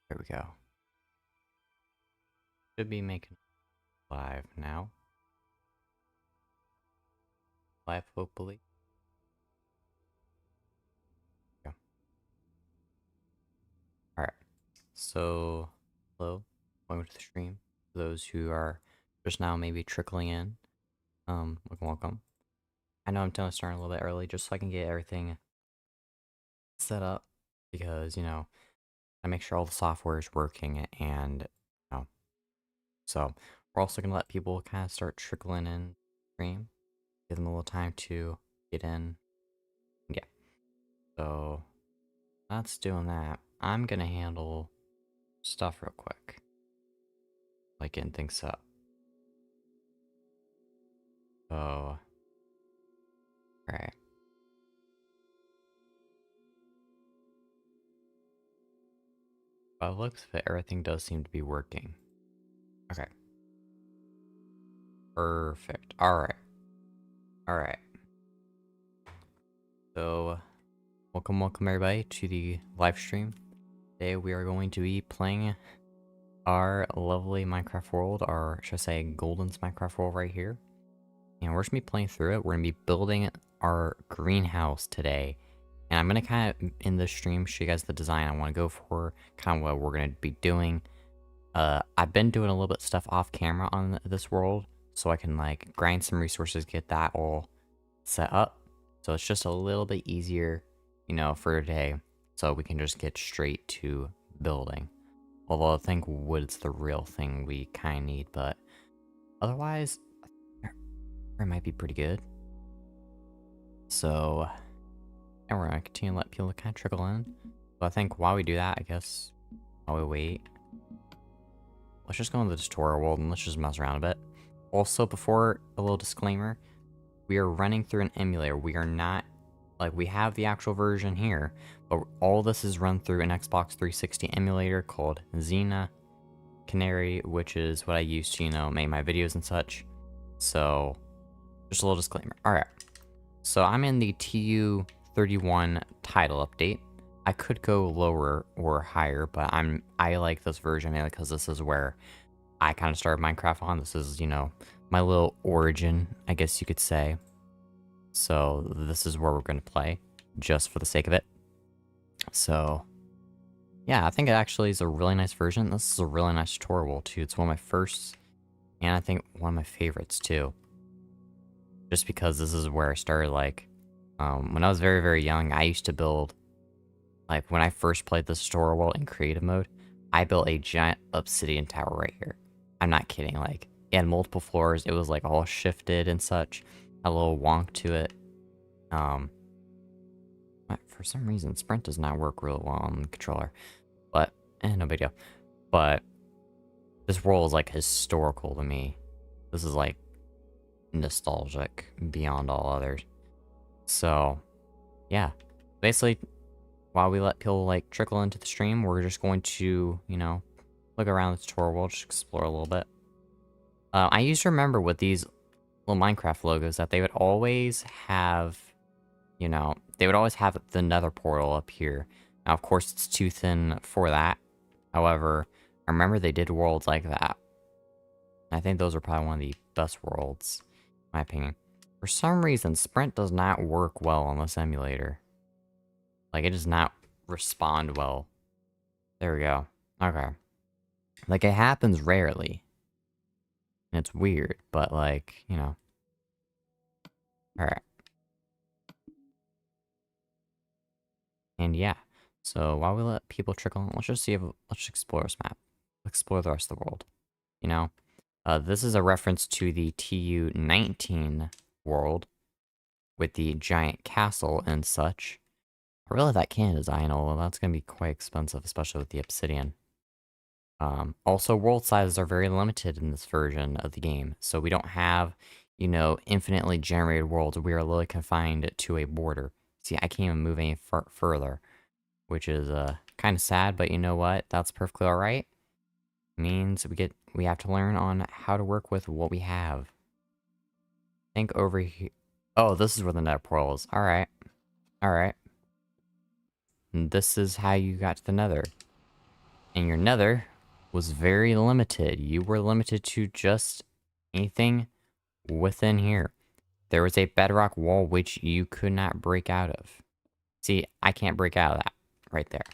There we go. Should be making live now. Live, hopefully. Yeah. Alright. So, hello. Welcome to the stream. For those who are just now maybe trickling in, welcome. I know I'm starting a little bit early just so I can get everything set up because, I make sure all the software is working and, so we're also going to let people kind of start trickling in stream, give them a little time to get in. Yeah. So, that's doing that. I'm going to handle stuff real quick. Like getting things up. So, alright. By the looks of it, everything does seem to be working. Okay. Perfect. Alright. Alright. So, welcome everybody to the live stream. Today we are going to be playing our lovely Minecraft world, or should I say Golden's Minecraft world right here. And we're just going to be playing through it. We're going to be building our greenhouse today. And I'm going to kind of, in this stream, show you guys the design I want to go for, kind of what we're going to be doing. I've been doing a little bit of stuff off camera on this world, so I can, like, grind some resources, get that all set up. So it's just a little bit easier, for today, so we can just get straight to building. Although I think wood's the real thing we kind of need, but otherwise, it might be pretty good. So, and we're gonna continue to let people kind of trickle in. So I think while we do that, I guess, while we wait, let's just go into the tutorial world and let's just mess around a bit. Also, before a little disclaimer, we are running through an emulator. We are not, like, we have the actual version here, but all this is run through an Xbox 360 emulator called Xena Canary, which is what I use to, make my videos and such. So, just a little disclaimer. Alright, so I'm in the TU31 title update. I could go lower or higher, but I like this version mainly because this is where I kind of started Minecraft on. This is, my little origin, I guess you could say. So this is where we're going to play, just for the sake of it. So, yeah, I think it actually is a really nice version. This is a really nice tutorial, too. It's one of my first, and I think one of my favorites, too. Just because this is where I started, like, when I was very, very young, I used to build, like, when I first played this tutorial world in creative mode, I built a giant obsidian tower right here. I'm not kidding, like, it had multiple floors, it was, like, all shifted and such, a little wonk to it. For some reason, sprint does not work real well on the controller, but, no big deal. But, this world is, like, historical to me. This is, like, nostalgic beyond all others. So, yeah, basically, while we let people, like, trickle into the stream, we're just going to, look around the tutorial world, just explore a little bit. I used to remember with these little Minecraft logos that they would always have, they would always have the nether portal up here. Now, of course, it's too thin for that. However, I remember they did worlds like that. I think those are probably one of the best worlds, in my opinion. For some reason, sprint does not work well on this emulator. Like, it does not respond well. There we go. Okay. Like, it happens rarely. And it's weird, but, like, Alright. And yeah. So, while we let people trickle in, let's just explore this map. Explore the rest of the world. This is a reference to the TU19 world with the giant castle and such. I really like that cannon design, although that's going to be quite expensive, especially with the obsidian. Also, world sizes are very limited in this version of the game, so we don't have, infinitely generated worlds. We are literally confined to a border. See, I can't even move any further, which is kind of sad, but you know what? That's perfectly alright. Means we have to learn on how to work with what we have. Think over here. Oh, this is where the nether portal is. Alright. Alright. This is how you got to the nether. And your nether was very limited. You were limited to just anything within here. There was a bedrock wall which you could not break out of. See, I can't break out of that right there.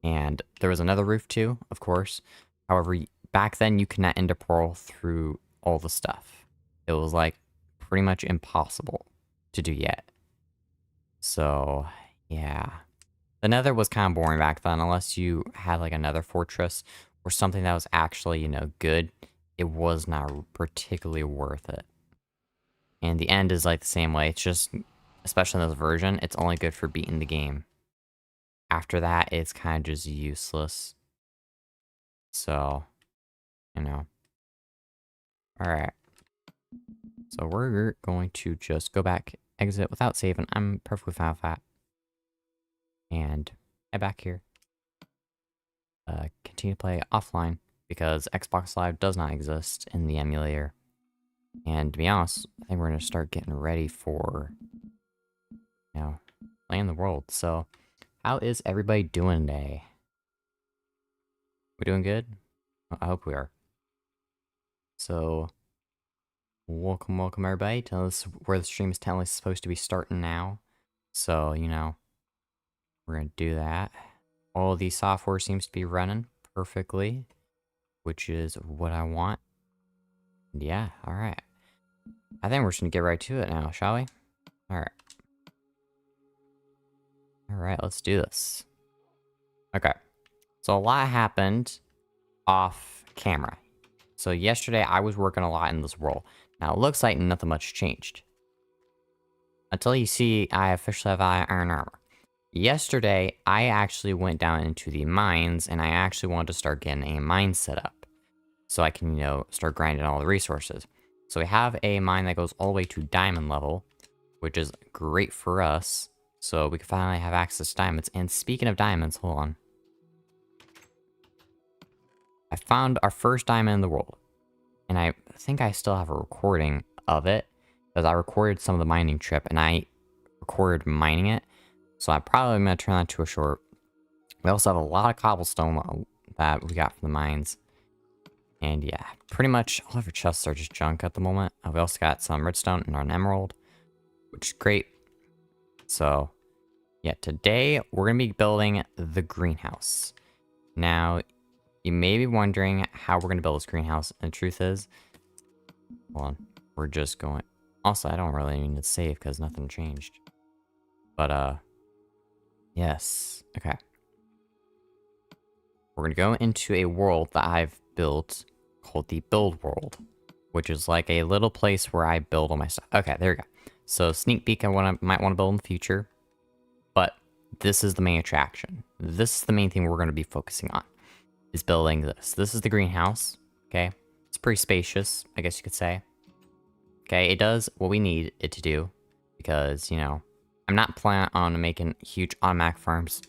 And there was another roof too, of course. However, back then you could not ender pearl through all the stuff. It was like pretty much impossible to do yet. So, yeah. The nether was kind of boring back then, unless you had like another fortress or something that was actually, you know, good. It was not particularly worth it. And the end is like the same way. It's just, especially in this version, it's only good for beating the game. After that, it's kind of just useless. So, you know. Alright. So we're going to just go back, exit without saving. I'm perfectly fine with that. And head back here. Continue to play offline, because Xbox Live does not exist in the emulator. And to be honest, I think we're going to start getting ready for, you know, playing the world. So, how is everybody doing today? We doing good? I hope we are. So, welcome everybody to this, where the stream is technically supposed to be starting now. So, you know, we're going to do that. All of the software seems to be running perfectly, which is what I want. Yeah, alright. I think we're just going to get right to it now, shall we? Alright. Alright, let's do this. Okay. So a lot happened off camera. So yesterday I was working a lot in this world. Now it looks like nothing much changed. Until you see I officially have iron armor. Yesterday I actually went down into the mines and I actually wanted to start getting a mine set up. So I can, you know, start grinding all the resources. So we have a mine that goes all the way to diamond level, which is great for us. So we can finally have access to diamonds. And speaking of diamonds, hold on. I found our first diamond in the world. And I think I still have a recording of it. Because I recorded some of the mining trip and I recorded mining it. So I'm probably going to turn that to a short. We also have a lot of cobblestone that we got from the mines. And yeah, pretty much all of our chests are just junk at the moment. We also got some redstone and an emerald, which is great. So yeah, today we're going to be building the greenhouse. Now, you may be wondering how we're going to build this greenhouse. And the truth is, hold on, we're just going... Also, I don't really need to save because nothing changed. But, yes. Okay. We're going to go into a world that I've built called the build world, which is like a little place where I build all my stuff. Okay, there we go. So, sneak peek, I might want to build in the future. But this is the main attraction. This is the main thing we're going to be focusing on. Is building this. This is the greenhouse, okay? It's pretty spacious, I guess you could say. Okay, it does what we need it to do, because, you know, I'm not planning on making huge automatic farms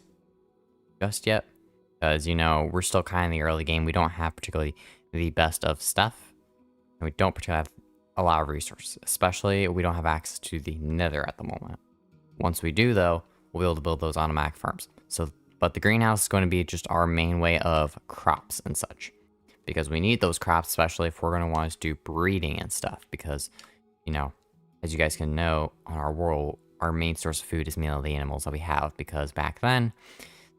just yet, because, you know, we're still kind of in the early game. We don't have particularly the best of stuff, and we don't particularly have a lot of resources, especially we don't have access to the nether at the moment. Once we do, though, we'll be able to build those automatic farms. So, but the greenhouse is going to be just our main way of crops and such. Because we need those crops, especially if we're going to want to do breeding and stuff. Because, you know, as you guys can know, on our world, our main source of food is mainly the animals that we have. Because back then,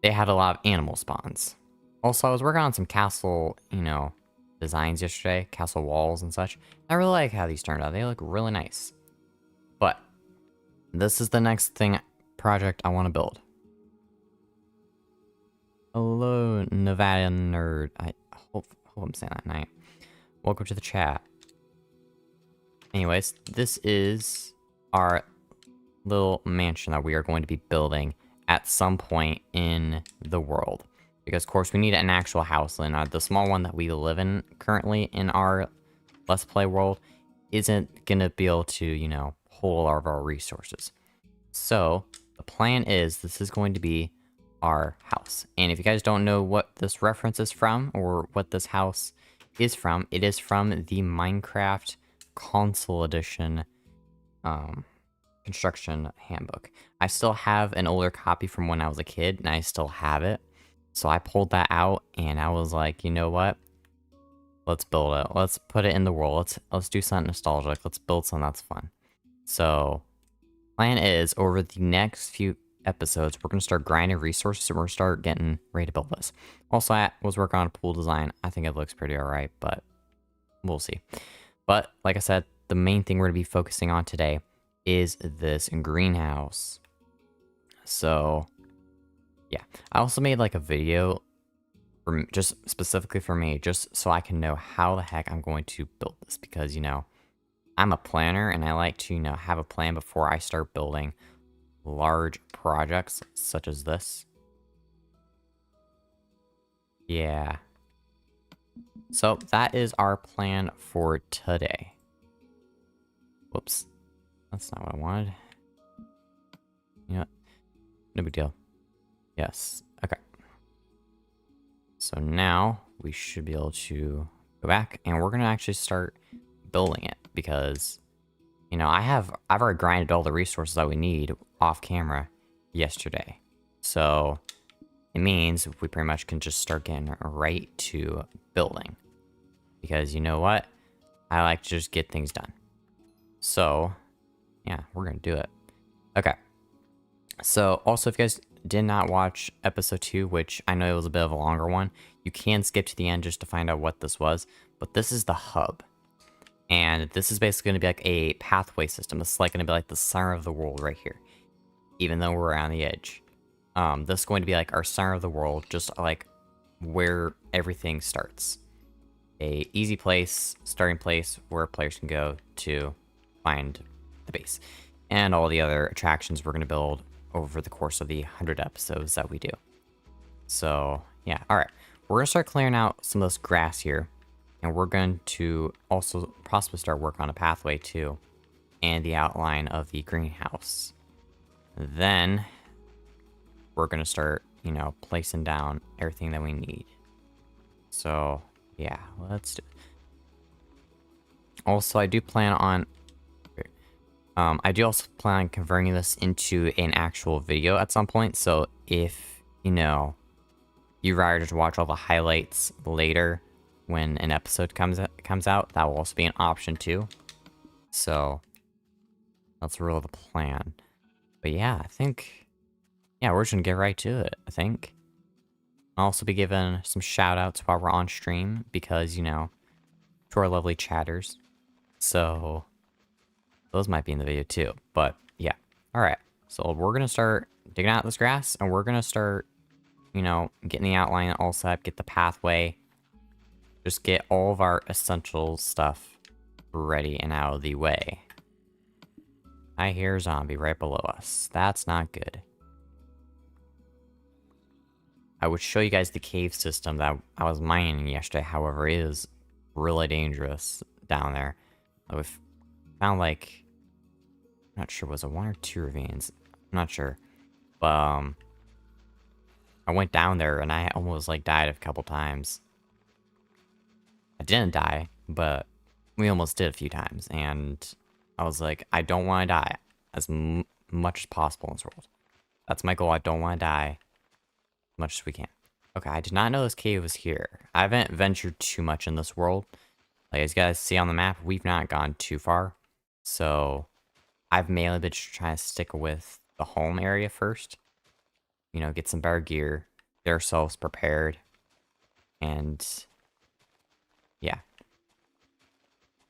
they had a lot of animal spawns. Also, I was working on some castle, you know, designs yesterday. Castle walls and such. I really like how these turned out. They look really nice. But this is the next project I want to build. Hello, Nevada nerd. I hope I'm saying that right. Welcome to the chat. Anyways, this is our little mansion that we are going to be building at some point in the world. Because, of course, we need an actual house. And the small one that we live in currently in our Let's Play world isn't going to be able to, you know, hold all of our resources. So, the plan is this is going to be our house. And if you guys don't know what this reference is from, or what this house is from, it is from the Minecraft Console Edition construction handbook. I still have an older copy from when I was a kid, and I still have it. So I pulled that out and I was like, you know what? Let's build it. Let's put it in the world. Let's do something nostalgic. Let's build something that's fun. So plan is over the next few episodes, we're gonna start grinding resources and we're gonna start getting ready to build this. Also, I was working on a pool design. I think it looks pretty alright, but we'll see. But like I said, the main thing we're gonna be focusing on today is this greenhouse. So yeah, I also made like a video for just specifically for me, just so I can know how the heck I'm going to build this because, you know, I'm a planner and I like to, you know, have a plan before I start building large projects such as this. Yeah. So that is our plan for today. Whoops. That's not what I wanted. You know what? No big deal. Yes. Okay. So now we should be able to go back and we're going to actually start building it because, you know, I've already grinded all the resources that we need off camera yesterday. So it means we pretty much can just start getting right to building because you know what? I like to just get things done. So yeah, we're going to do it. Okay. So also if you guys did not watch episode 2, which I know it was a bit of a longer one, you can skip to the end just to find out what this was, but this is the hub. And this is basically going to be like a pathway system. This is like going to be like the center of the world right here, even though we're on the edge. This is going to be like our center of the world, just like where everything starts. A easy place, starting place where players can go to find the base. And all the other attractions we're going to build over the course of the 100 episodes that we do. So, yeah. Alright. We're going to start clearing out some of this grass here. And we're going to also possibly start work on a pathway too. And the outline of the greenhouse. Then, we're going to start, you know, placing down everything that we need. So, yeah. Let's do it. Also, I do plan on... I do also plan on converting this into an actual video at some point. So if, you know, you'd rather just watch all the highlights later when an episode comes out, that will also be an option too. So that's really the plan. But yeah, I think, yeah, we're just gonna get right to it, I think. I'll also be giving some shout outs while we're on stream because, you know, to our lovely chatters. So those might be in the video too, but yeah. Alright, so we're gonna start digging out this grass, and we're gonna start, you know, getting the outline all set up, get the pathway, just get all of our essential stuff ready and out of the way. I hear a zombie right below us. That's not good. I would show you guys the cave system that I was mining yesterday, however, it is really dangerous down there. We've found like... not sure, was it 1 or 2 ravines? I'm not sure. But, I went down there and I almost, like, died a couple times. I didn't die, but we almost did a few times. And I was like, I don't want to die as much as possible in this world. That's my goal. I don't want to die as much as we can. Okay, I did not know this cave was here. I haven't ventured too much in this world. Like, as you guys see on the map, we've not gone too far. So... I've mainly been trying to stick with the home area first. You know, get some better gear, get ourselves prepared, and yeah.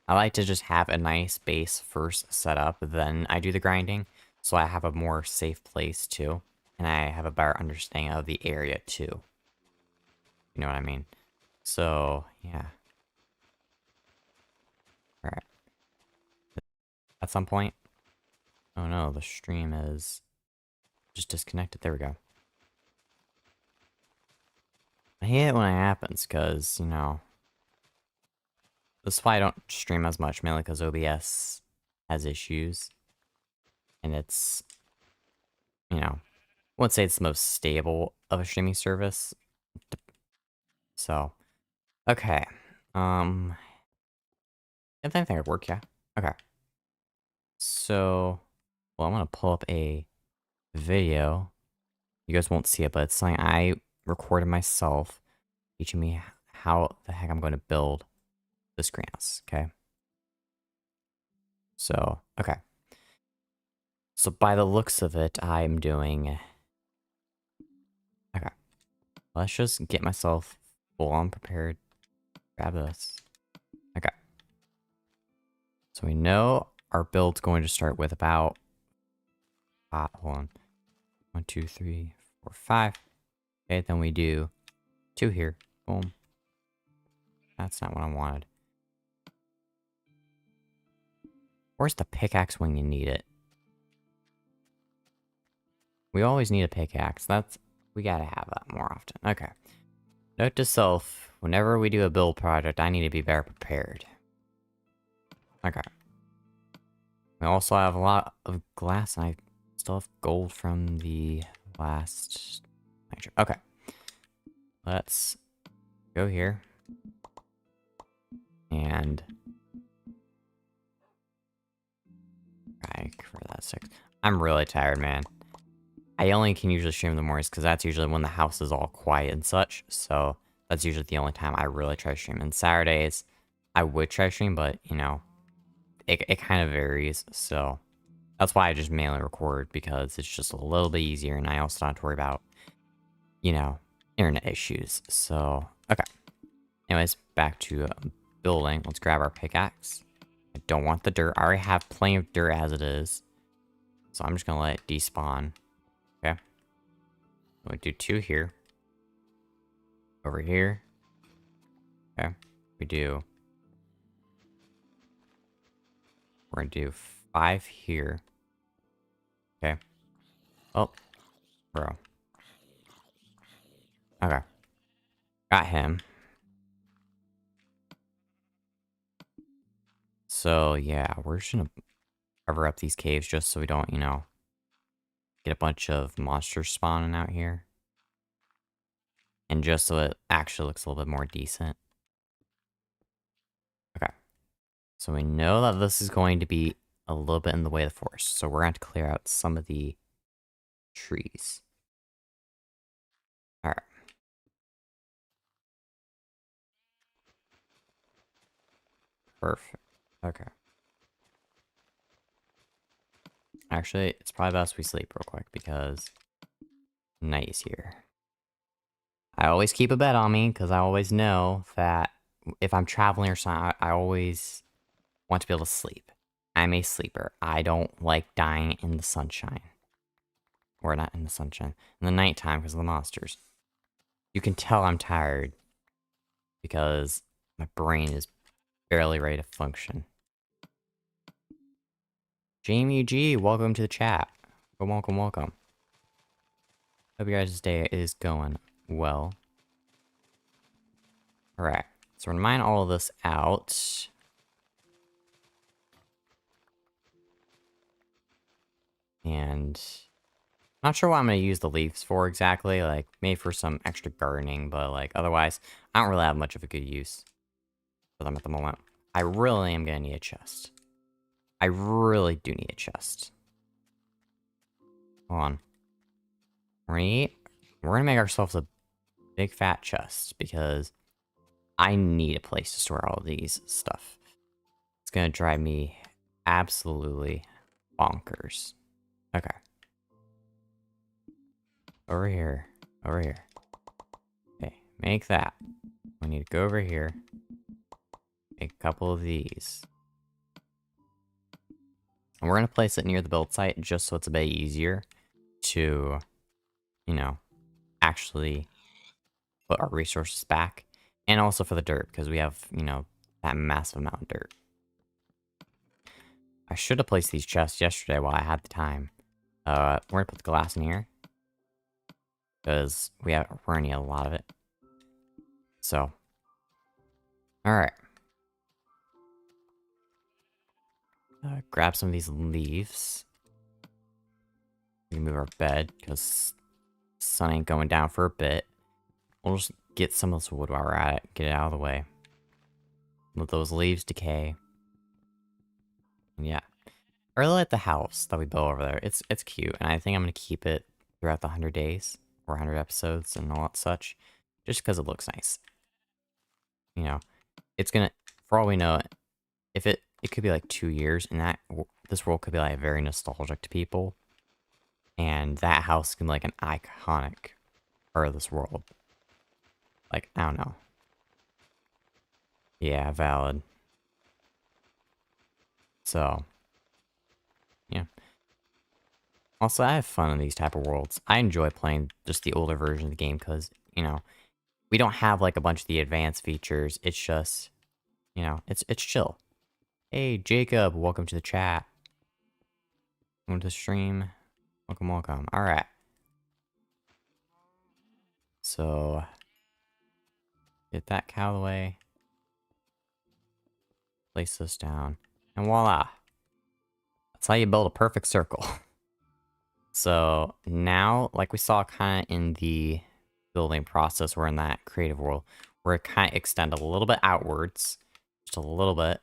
I like to just have a nice base first set up, then I do the grinding, so I have a more safe place too, and I have a better understanding of the area too. You know what I mean? So, yeah. Alright. At some point... oh no, the stream is just disconnected. There we go. I hate it when it happens because, you know, this is why I don't stream as much, mainly because OBS has issues. And it's, you know, I wouldn't say it's the most stable of a streaming service. So, okay. I think that would work, yeah. Okay. So, well, I'm going to pull up a video. You guys won't see it, but it's something I recorded myself teaching me how the heck I'm going to build this greenhouse, okay? So, okay. So by the looks of it, I'm doing... Okay. Let's just get myself full on prepared. Grab this. Okay. So we know our build's going to start with about... hold on. 1, 2, 3, 4, 5. Okay, then we do 2 here. Boom. That's not what I wanted. Where's the pickaxe when you need it? We always need a pickaxe. We gotta have that more often. Okay. Note to self, whenever we do a build project, I need to be better prepared. Okay. We also have a lot of glass, and I still have gold from the last... Okay. Let's go here. And... for that 6. I'm really tired, man. I only can usually stream in the mornings because that's usually when the house is all quiet and such. So that's usually the only time I really try to stream. And Saturdays, I would try to stream, but, you know, it kind of varies. So that's why I just mainly record, because it's just a little bit easier. And I also don't have to worry about, you know, internet issues. So, okay. Anyways, back to building. Let's grab our pickaxe. I don't want the dirt. I already have plenty of dirt as it is. So I'm just going to let it despawn. Okay. We do 2 here. Over here. Okay. We're going to do 5 here. Okay. Oh. Bro. Okay. Got him. So, yeah, we're just going to cover up these caves just so we don't, you know, get a bunch of monsters spawning out here. And just so it actually looks a little bit more decent. Okay. So we know that this is going to be a little bit in the way of the forest. So we're going to have to clear out some of the trees. Alright. Perfect. Okay. Actually, it's probably best we sleep real quick because night is here. I always keep a bed on me because I always know that if I'm traveling or something, I always want to be able to sleep. I'm a sleeper. I don't like dying in the sunshine. Or not in the sunshine. In the nighttime because of the monsters. You can tell I'm tired because my brain is barely ready to function. Jamie G, welcome to the chat. Welcome, welcome. Hope your guys' day is going well. Alright, so we're gonna mine all of this out. And not sure what I'm gonna use the leaves for exactly, like maybe for some extra gardening, but like otherwise, I don't really have much of a good use for them at the moment. I really am gonna need a chest. I really do need a chest. Hold on. We're gonna make ourselves a big fat chest because I need a place to store all these stuff. It's gonna drive me absolutely bonkers. Okay. Over here. Over here. Okay, make that. We need to go over here. Make a couple of these. And we're gonna place it near the build site just so it's a bit easier to, you know, actually put our resources back. And also for the dirt, because we have, you know, that massive amount of dirt. I should have placed these chests yesterday while I had the time. We're gonna put the glass in here. Because we're gonna need a lot of it. So. Alright. Grab some of these leaves. We can move our bed, because sun ain't going down for a bit. We'll just get some of this wood while we're at it. Get it out of the way. Let those leaves decay. And yeah. I really like the house that we built over there. It's cute, and I think I'm going to keep it throughout the 100 days. 400 episodes and all that such, just because it looks nice. You know, it's gonna, for all we know, if it could be like 2 years, and this world could be like very nostalgic to people, and that house can be like an iconic part of this world. Like, I don't know. Yeah, valid. So, yeah. Also, I have fun in these type of worlds. I enjoy playing just the older version of the game because, you know, we don't have like a bunch of the advanced features. It's just, you know, it's chill. Hey, Jacob, welcome to the chat. Welcome to the stream. Welcome, welcome. All right. So, get that cow out of the way. Place this down. And voila. That's how you build a perfect circle. So, now, like we saw kind of in the building process, we're in that creative world, where it kind of extend a little bit outwards. Just a little bit.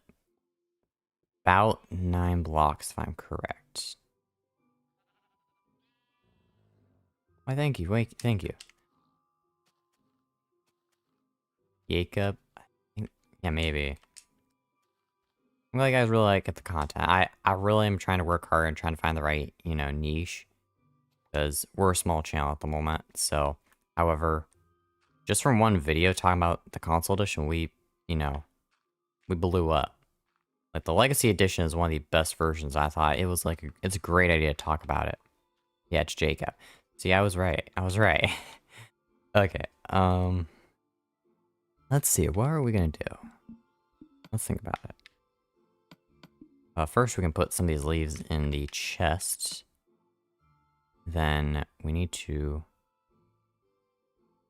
About 9 blocks, if I'm correct. Why, thank you. Wait, thank you. Jacob? Yeah, maybe. I'm glad you guys really like the content. I really am trying to work hard and trying to find the right, you know, niche. Because we're a small channel at the moment. So, however, just from one video talking about the console edition, we, you know, we blew up. Like, the Legacy Edition is one of the best versions. I thought it was like, it's a great idea to talk about it. Yeah, it's Jacob. See, I was right. I was right. Okay, let's see. What are we gonna do? Let's think about it. First, we can put some of these leaves in the chest. Then we need to...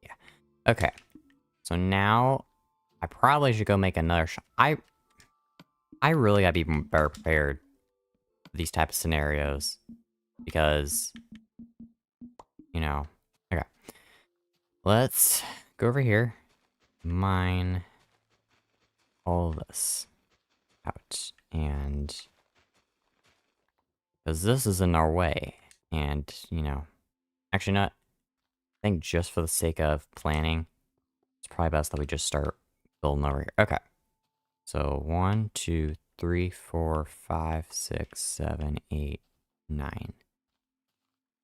Yeah. Okay. So now, I probably should go make another shop. I really gotta be better prepared for these type of scenarios. Because, you know... Okay. Let's go over here. Mine all this out. And... because this is in our way. And, you know... Actually, not... I think just for the sake of planning, it's probably best that we just start building over here. Okay. So 1, 2, 3, 4, 5, 6, 7, 8, 9. If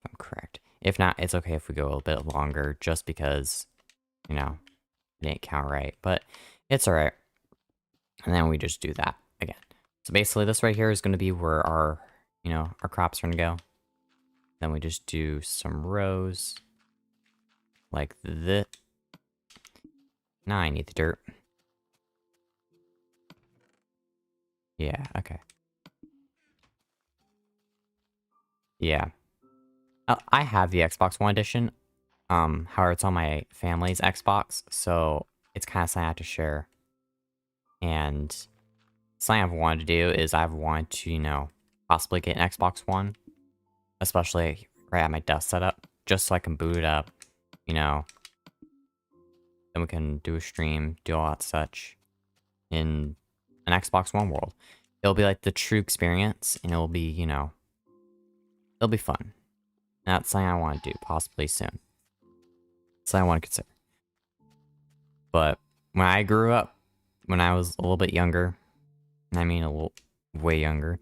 I'm correct. If not, it's okay if we go a little bit longer, just because, you know, it didn't count right. But it's alright. And then we just do that again. So basically this right here is going to be where our, you know, our crops are going to go. Then we just do some rows. Like this. Now I need the dirt. Yeah, okay. Yeah. I have the Xbox One edition. However, it's on my family's Xbox, so it's kind of something I have to share. And something I've wanted to do is I've wanted to, you know, possibly get an Xbox One, especially right at my desk setup, just so I can boot it up, you know. Then we can do a stream, do all that such in an Xbox One world. It'll be like the true experience, and it'll be, you know, it'll be fun. And that's something I want to do, possibly soon. Something I want to consider. But when I grew up, when I was a little bit younger, and I mean a little way younger,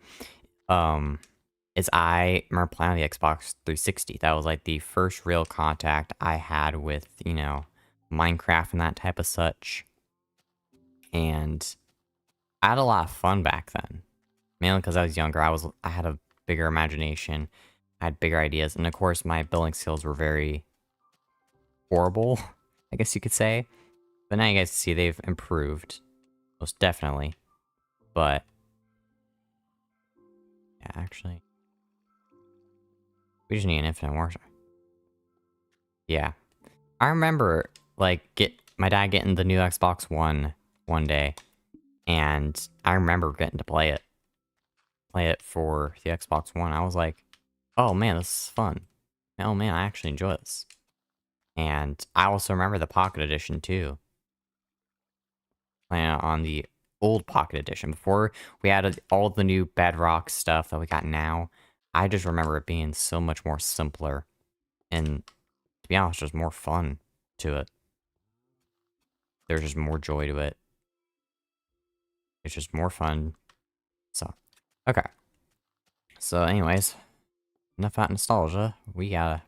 is I remember playing on the Xbox 360. That was like the first real contact I had with, you know, Minecraft and that type of such. And I had a lot of fun back then. Mainly because I was younger. I had a bigger imagination. I had bigger ideas. And of course, my building skills were very horrible, I guess you could say. But now you guys see they've improved. Most definitely. But yeah, actually, we just need an infinite warfare. Yeah. I remember, like, my dad getting the new Xbox one day. And I remember getting to play it. Play it for the Xbox One. I was like, oh man, this is fun. Oh man, I actually enjoy this. And I also remember the Pocket Edition too. Playing on the old Pocket Edition. Before we added all the new Bedrock stuff that we got now, I just remember it being so much more simpler. And to be honest, there's more fun to it. There's just more joy to it. It's just more fun. So, okay. So, anyways, enough about nostalgia. We got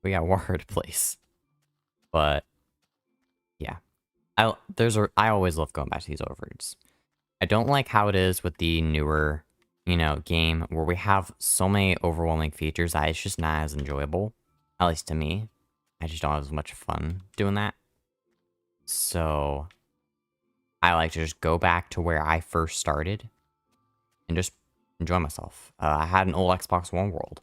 Warhead Place. But yeah, I always love going back to these overworlds. I don't like how it is with the newer, game where we have so many overwhelming features that it's just not as enjoyable. At least to me, I just don't have as much fun doing that. So I like to just go back to where I first started and just enjoy myself. I had an old Xbox One world,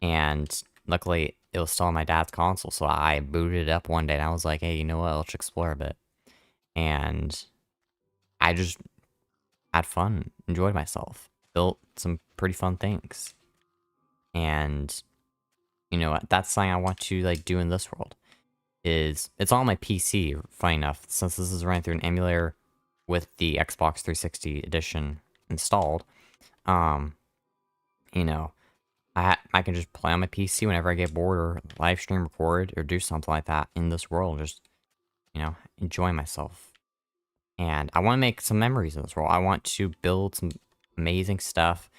and luckily it was still on my dad's console, so I booted it up one day and I was like, hey, you know what? Let's explore a bit. And I just had fun, enjoyed myself, built some pretty fun things. And that's something I want to like do in this world. It's on my PC, funny enough, since this is running through an emulator with the Xbox 360 edition installed. You know, I can just play on my PC whenever I get bored, or live stream, record, or do something like that in this world. Just enjoy myself. And I want to make some memories in this world. I want to build some amazing stuff.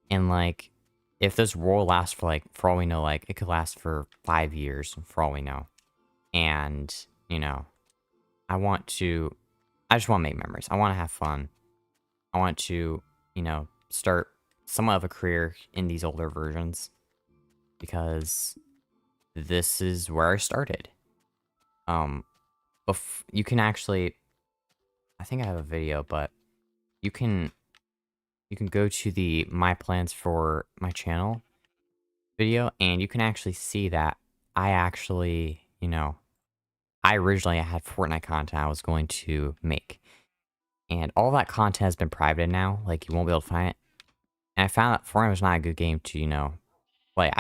And like, if this world lasts for like, for all we know, like it could last for 5 years, for all we know. And I just want to make memories. I want to have fun. I want to, start somewhat of a career in these older versions, because this is where I started. You can actually, I think I have a video, but you can go to the my plans for my channel video, and you can actually see that I actually, I originally had Fortnite content I was going to make. And all that content has been privated now. Like, you won't be able to find it. And I found that Fortnite was not a good game to, play.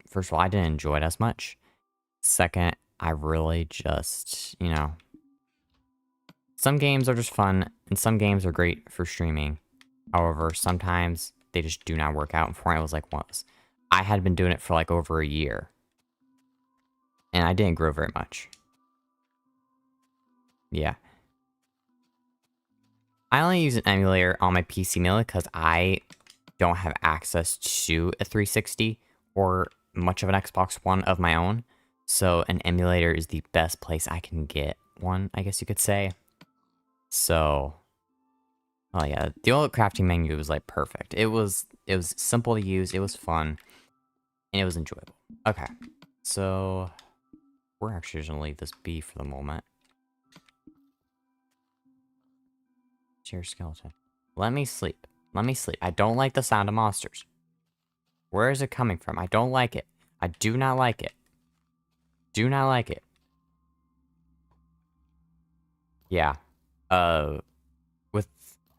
First of all, I didn't enjoy it as much. Second, I really just, some games are just fun, and some games are great for streaming. However, sometimes they just do not work out, and Fortnite was like one of those. I had been doing it for like over a year, and I didn't grow very much. Yeah. I only use an emulator on my PC mainly because I don't have access to a 360 or much of an Xbox One of my own. So an emulator is the best place I can get one, I guess you could say. So, oh yeah, the old crafting menu was like perfect. It was simple to use, it was fun, and it was enjoyable. Okay, so we're actually just gonna leave this be for the moment. Chair skeleton. Let me sleep. Let me sleep. I don't like the sound of monsters. Where is it coming from? I don't like it. I do not like it. Do not like it. Yeah.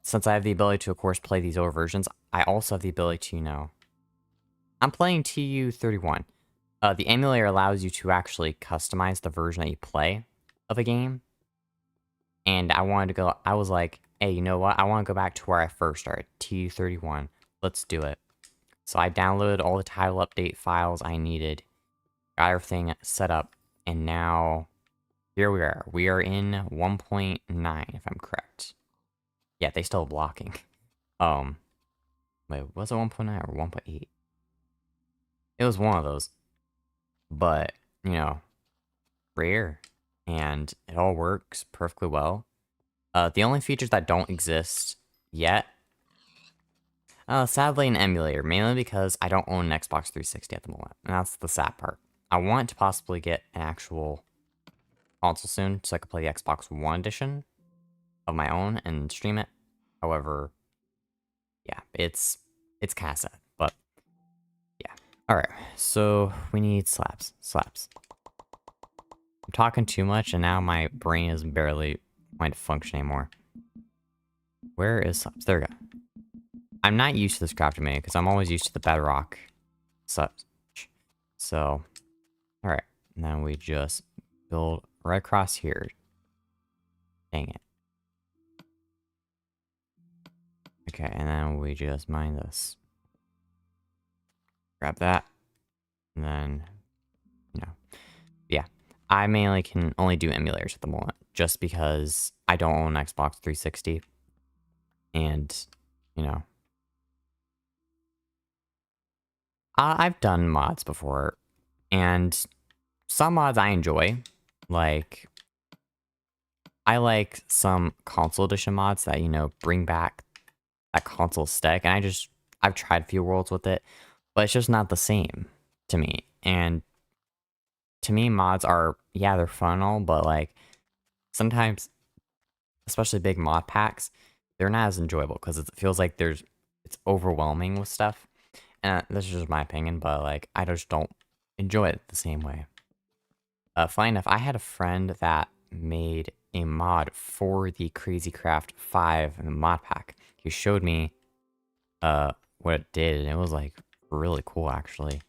Since I have the ability to, of course, play these older versions, I also have the ability to, I'm playing TU31. The emulator allows you to actually customize the version that you play of a game. And I was like, hey, you know what? I want to go back to where I first started, TU31. Let's do it. So I downloaded all the title update files I needed, got everything set up, and now here we are. We are in 1.9, if I'm correct. Yeah, they still have blocking. Wait, was it 1.9 or 1.8? It was one of those. But, rare. And it all works perfectly well. The only features that don't exist yet, sadly, an emulator, mainly because I don't own an Xbox 360 at the moment, and that's the sad part. I want to possibly get an actual console soon, so I can play the Xbox One edition of my own and stream it. However, yeah, it's kind of sad, but yeah. All right, so we need slabs. I'm talking too much, and now my brain is barely going to function anymore. Where is slabs? There we go. I'm not used to this crafting menu because I'm always used to the bedrock such. So, all right, now we just build right across here. Dang it. Okay, and then we just mine this. Grab that, and then, I mainly can only do emulators at the moment, just because I don't own an Xbox 360. And, you know, I've done mods before, and some mods I enjoy. Like, I like some console edition mods that, bring back that console aesthetic. And I've tried a few worlds with it, but it's just not the same to me. And to me, mods are, yeah, they're fun and all, but like, sometimes, especially big mod packs, they're not as enjoyable because it feels like it's overwhelming with stuff. And this is just my opinion, but like, I just don't enjoy it the same way. Funny enough, I had a friend that made a mod for the Crazy Craft 5 mod pack. He showed me what it did, and it was like really cool actually.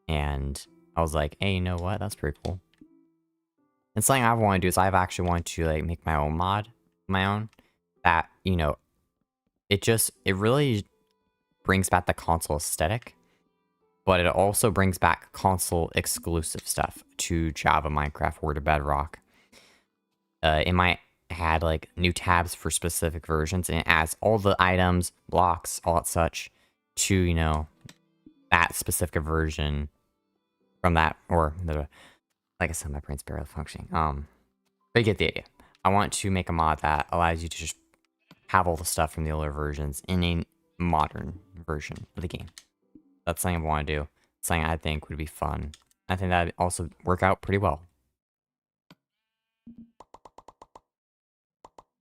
And I was like, hey, you know what? That's pretty cool. And something I want to do is I've actually wanted to like make my own mod, my own, that, it really brings back the console aesthetic, but it also brings back console exclusive stuff to Java, Minecraft, or to Bedrock. It might add like new tabs for specific versions, and it adds all the items, blocks, all that such to, that specific version from that, or like I said, my brain's barely functioning. But you get the idea. I want to make a mod that allows you to just have all the stuff from the older versions in a modern version of the game. That's something I want to do. Something I think would be fun. I think that'd also work out pretty well.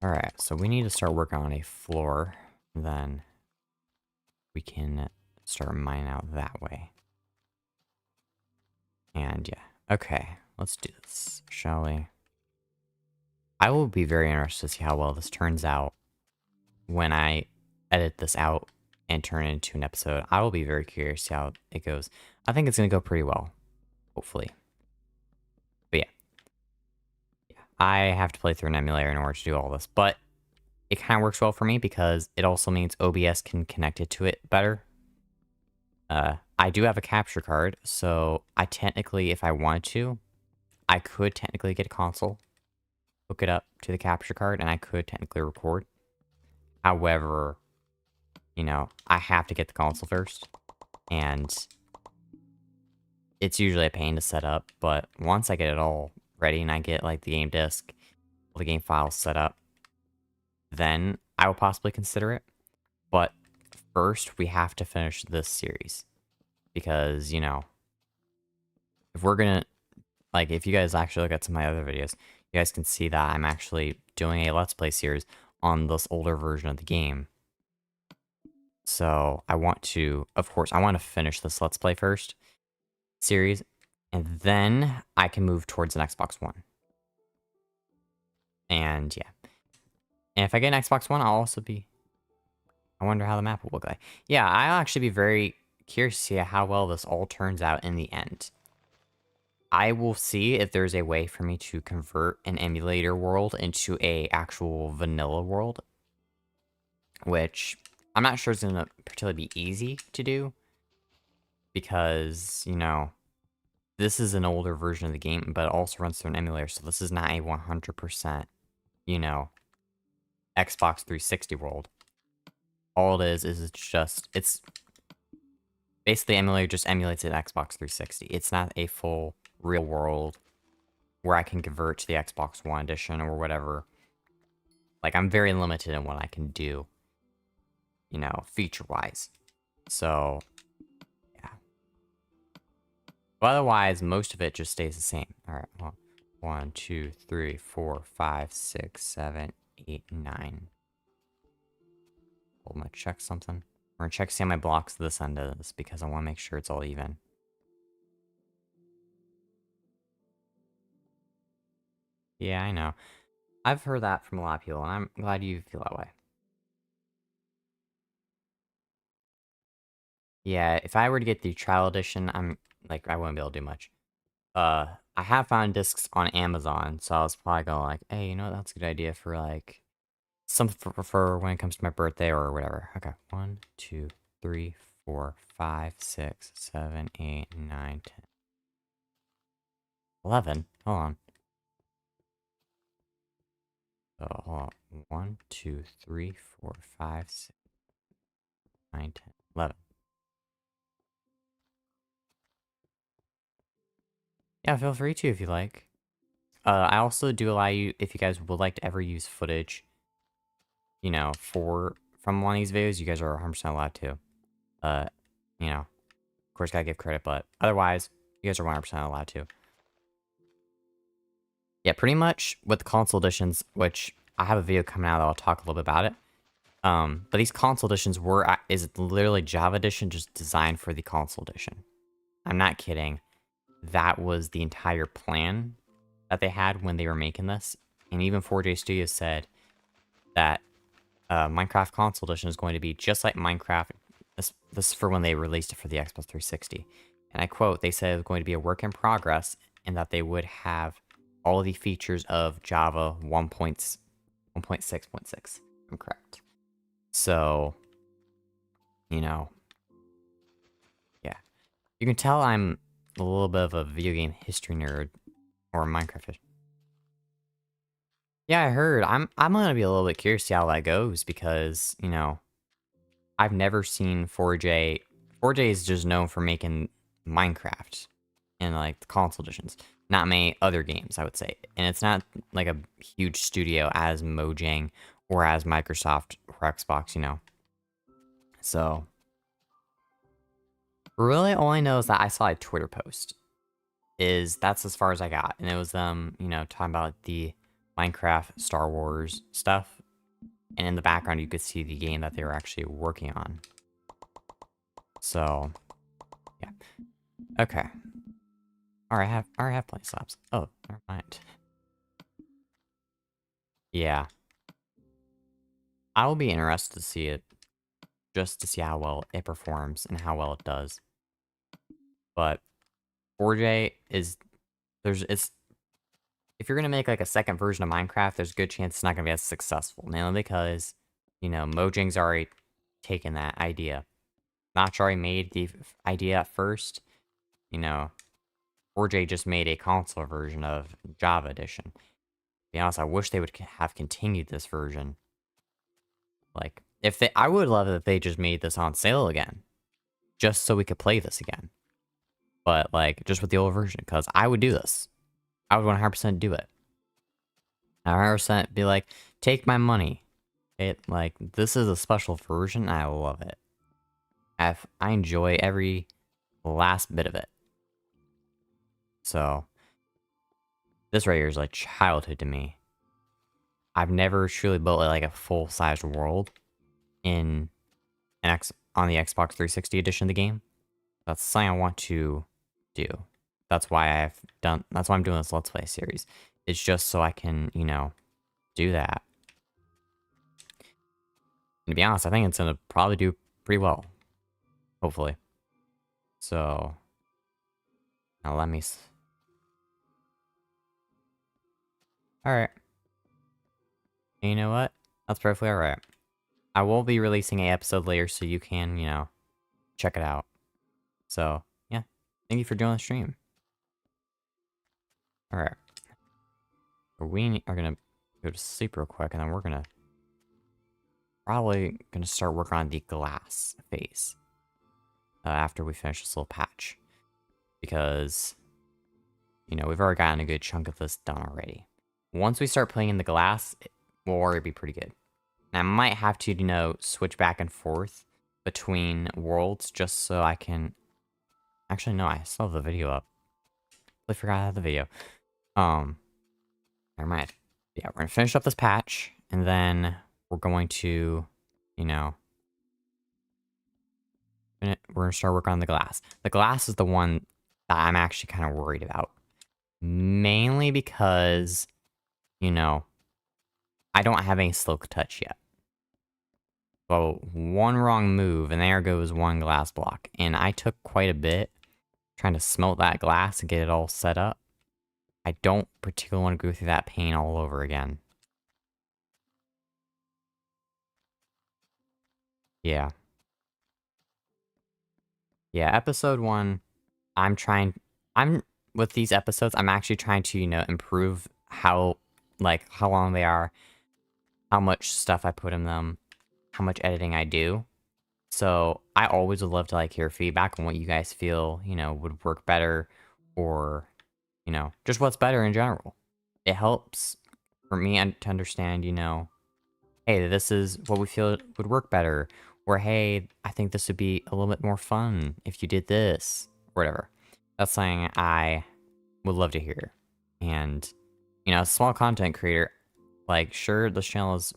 Alright, so we need to start working on a floor. Then we can start mining out that way. And yeah, okay, let's do this, shall we? I will be very interested to see how well this turns out when I edit this out and turn it into an episode. I will be very curious to see how it goes. I think it's going to go pretty well, hopefully. But yeah, I have to play through an emulator in order to do all this, but it kind of works well for me because it also means OBS can connect it to it better. I do have a capture card, so I technically, if I wanted to, I could technically get a console, hook it up to the capture card, and I could technically record. However, I have to get the console first, and it's usually a pain to set up, but once I get it all ready and I get like the game disc, all the game files set up, then I will possibly consider it. But first, we have to finish this series. Because, if we're gonna, like, if you guys actually look at some of my other videos, you guys can see that I'm actually doing a Let's Play series on this older version of the game. So, I want to, of course, I want to finish this Let's Play first series, and then I can move towards an Xbox One. And, yeah. And if I get an Xbox One, I'll also be, I wonder how the map will look like. Yeah, I'll actually be very curious to see how well this all turns out in the end. I will see if there's a way for me to convert an emulator world into a actual vanilla world, which I'm not sure is going to particularly be easy to do because, this is an older version of the game, but it also runs through an emulator, so this is not a 100%, Xbox 360 world. All it is it's basically emulator just emulates an Xbox 360. It's not a full real world where I can convert to the Xbox One edition or whatever. Like, I'm very limited in what I can do, feature-wise. So, yeah. But otherwise, most of it just stays the same. Alright, well, 1, 2, 3, 4, 5, 6, 7, 8, 9. I'm gonna check something. We're gonna check see how my blocks this end of this because I want to make sure it's all even. Yeah, I know. I've heard that from a lot of people, and I'm glad you feel that way. Yeah, if I were to get the trial edition, I wouldn't be able to do much. I have found discs on Amazon, so I was probably going like, hey, that's a good idea for like something for when it comes to my birthday or whatever. Okay, 1, 2, 3, 4, 5, 6, 7, 8, 9, 10. 11? Hold on. So, hold on. 1, 2, 3, 4, 5, 6, 9, 10, 11. Yeah, feel free to if you like. I also do allow you, if you guys would like to ever use footage, you know, from one of these videos, you guys are 100% allowed to. You know, of course, gotta give credit, but otherwise, you guys are 100% allowed to. Yeah, pretty much with the console editions, which I have a video coming out that I'll talk a little bit about it. But these console editions is literally Java edition just designed for the console edition. I'm not kidding. That was the entire plan that they had when they were making this. And even 4J Studios said that Minecraft console edition is going to be just like Minecraft. This is for when they released it for the Xbox 360. And I quote, they said it was going to be a work in progress and that they would have all of the features of Java 1.6.6. I'm correct. So, you know, yeah. You can tell I'm a little bit of a video game history nerd or a Minecraft history. Yeah, I heard. I'm gonna be a little bit curious to see how that goes because, you know, I've never seen 4J. 4J is just known for making Minecraft and like the console editions. Not many other games, I would say. And it's not like a huge studio as Mojang or as Microsoft or Xbox, you know. So really all I know is that I saw a Twitter post. That's as far as I got. And it was you know, talking about the Minecraft Star Wars stuff. And in the background you could see the game that they were actually working on. So yeah. Okay. Alright, I already have plenty of slabs. Oh, never mind. Yeah. I will be interested to see it. Just to see how well it performs and how well it does. But 4J is it's if you're gonna make like a second version of Minecraft, there's a good chance it's not gonna be as successful. Mainly because, you know, Mojang's already taken that idea. Notch already made the idea at first. You know, 4J just made a console version of Java Edition. To be honest, I wish they would have continued this version. Like, I would love it if they just made this on sale again. Just so we could play this again. But, like, just with the old version, because I would do this. I would 100% do it. 100% be like, take my money. Like, this is a special version, I love it. I enjoy every last bit of it. So, this right here is like childhood to me. I've never truly built like a full-sized world on the Xbox 360 edition of the game. That's something I want to do. That's why I'm doing this Let's Play series. It's just so I can, you know, do that. And to be honest, I think it's gonna probably do pretty well. Hopefully. So, now let me... Alright. You know what? That's perfectly alright. I will be releasing an episode later so you can, you know, check it out. So, yeah. Thank you for doing the stream. Alright. We are gonna go to sleep real quick, and then we're probably gonna start working on the glass phase. After we finish this little patch. Because, you know, we've already gotten a good chunk of this done already. Once we start playing in the glass, we'll already be pretty good. And I might have to, you know, switch back and forth between worlds just so I can... Actually, no, I still have the video up. I forgot I had the video. Never mind. Yeah, we're gonna finish up this patch, and then we're going to, you know... We're gonna start working on the glass. The glass is the one that I'm actually kind of worried about. Mainly because, you know, I don't have any silk touch yet. So, one wrong move, and there goes one glass block. And I took quite a bit trying to smelt that glass and get it all set up. I don't particularly want to go through that pain all over again. Yeah. Yeah, episode 1, I'm with these episodes, I'm actually trying to, improve how long they are, how much stuff I put in them, how much editing I do. So I always would love to hear feedback on what you guys feel, would work better, or, just what's better in general. It helps for me to understand, hey, this is what we feel would work better. Or, hey, I think this would be a little bit more fun if you did this. Whatever. That's something I would love to hear. And, as a small content creator, sure, this channel is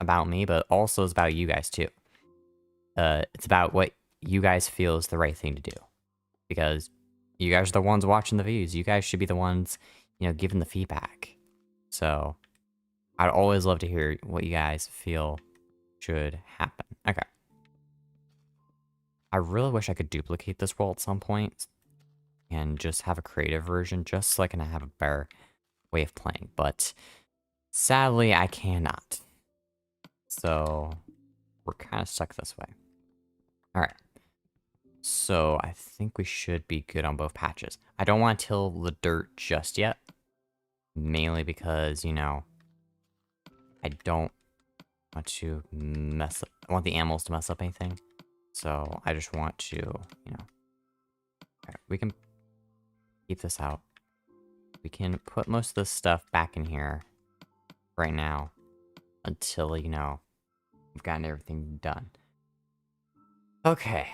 about me, but also is about you guys too. It's about what you guys feel is the right thing to do. Because you guys are the ones watching the views. You guys should be the ones, giving the feedback. So, I'd always love to hear what you guys feel should happen. Okay. I really wish I could duplicate this world at some point and just have a creative version just so I can have a better way of playing. But sadly, I cannot. So we're kind of stuck this way. All right. So I think we should be good on both patches. I don't want to till the dirt just yet. Mainly because, I don't want to mess up. I want the animals to mess up anything. So I just want to, Alright, we can keep this out. We can put most of this stuff back in here right now until, we've gotten everything done. Okay.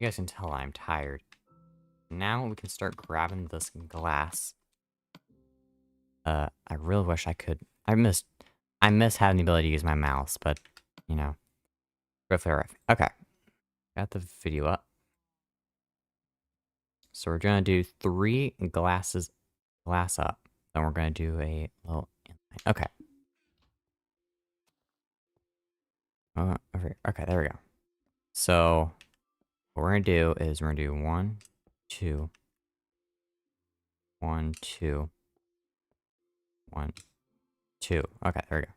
You guys can tell I'm tired. Now we can start grabbing this glass. I really wish I could. I miss having the ability to use my mouse, but, okay. Got the video up. So we're gonna do 3 glass up. Then we're gonna do a little inline. Okay. Over here. Okay, there we go. So what we're gonna do is we're gonna do 1, 2, 1, 2, 1, 2. Okay, there we go.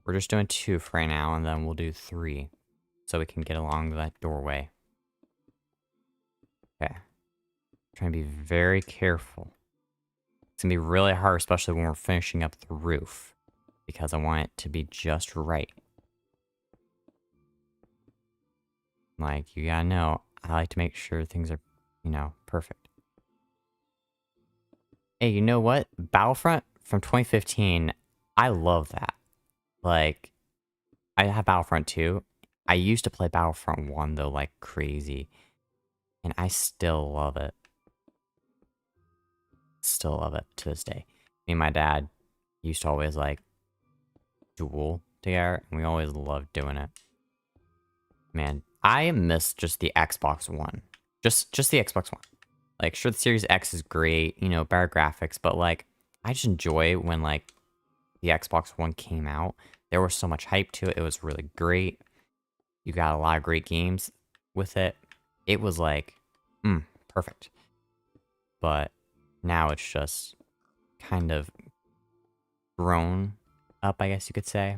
We're just doing 2 for right now, and then we'll do 3 so we can get along that doorway. Okay. Trying to be very careful. It's gonna be really hard, especially when we're finishing up the roof, because I want it to be just right. You gotta know, I like to make sure things are, perfect. Hey, you know what? Battlefront from 2015, I love that. I have Battlefront 2. I used to play Battlefront 1, though, like crazy. And I still love it. Still love it to this day. Me and my dad used to always, duel together, and we always loved doing it. Man, I miss just the Xbox One. Just the Xbox One. Sure, the Series X is great, better graphics, but, I just enjoy when, the Xbox One came out. There was so much hype to it. It was really great. You got a lot of great games with it. It was, perfect. But now it's just kind of grown up, I guess you could say.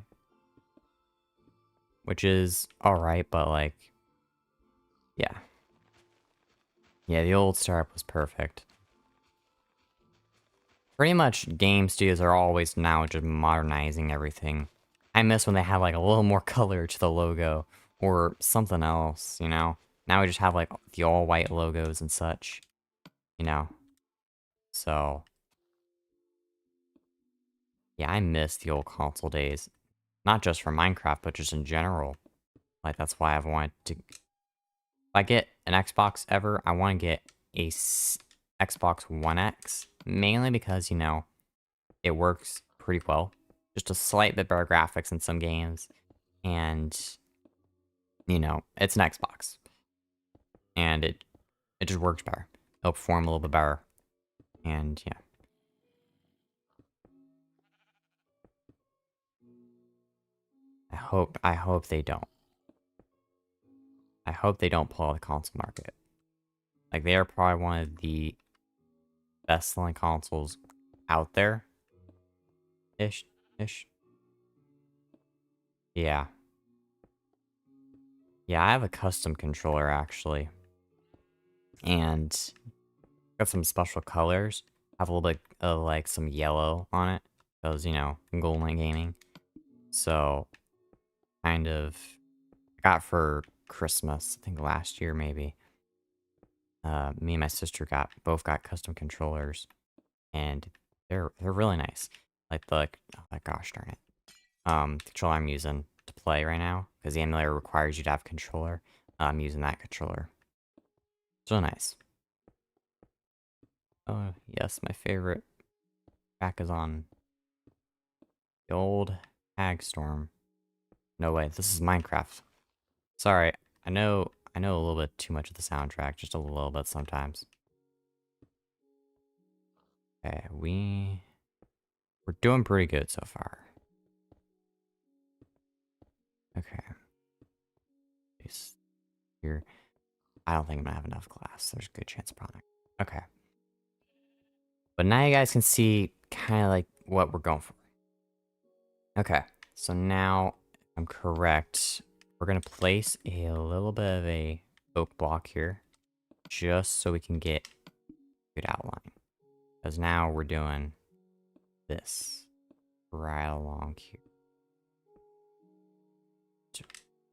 Which is alright, but, yeah. Yeah, the old startup was perfect. Pretty much game studios are always now just modernizing everything. I miss when they had a little more color to the logo or something else, Now we just have the all white logos and such, So yeah, I miss the old console days. Not just for Minecraft, but just in general. That's why I've wanted to... If I get an Xbox ever, I want to get a Xbox One X. Mainly because, it works pretty well. Just a slight bit better graphics in some games. And, it's an Xbox. And it just works better. It'll perform a little bit better. And, yeah. I hope they don't. I hope they don't pull out the console market. They are probably one of the best-selling consoles out there. Ish. Yeah. Yeah, I have a custom controller, actually. And got some special colors. Have a little bit of like some yellow on it. Because, you know, Golden Gaming. So, kind of got for Christmas, I think last year maybe. Me and my sister both got custom controllers. And they're really nice. Oh gosh darn it. Controller I'm using to play right now, because the emulator requires you to have a controller. I'm using that controller. So nice. Oh, yes, my favorite track is on the old Hagstorm. No way, this is Minecraft. Sorry, I know a little bit too much of the soundtrack, just a little bit sometimes. Okay, we're doing pretty good so far. Okay. Here. I don't think I'm gonna have enough glass. There's a good chance of product. Okay. But now you guys can see kind of like what we're going for. Okay, so now, if I'm correct, we're gonna place a little bit of a oak block here, just so we can get a good outline. Because now we're doing this right along here.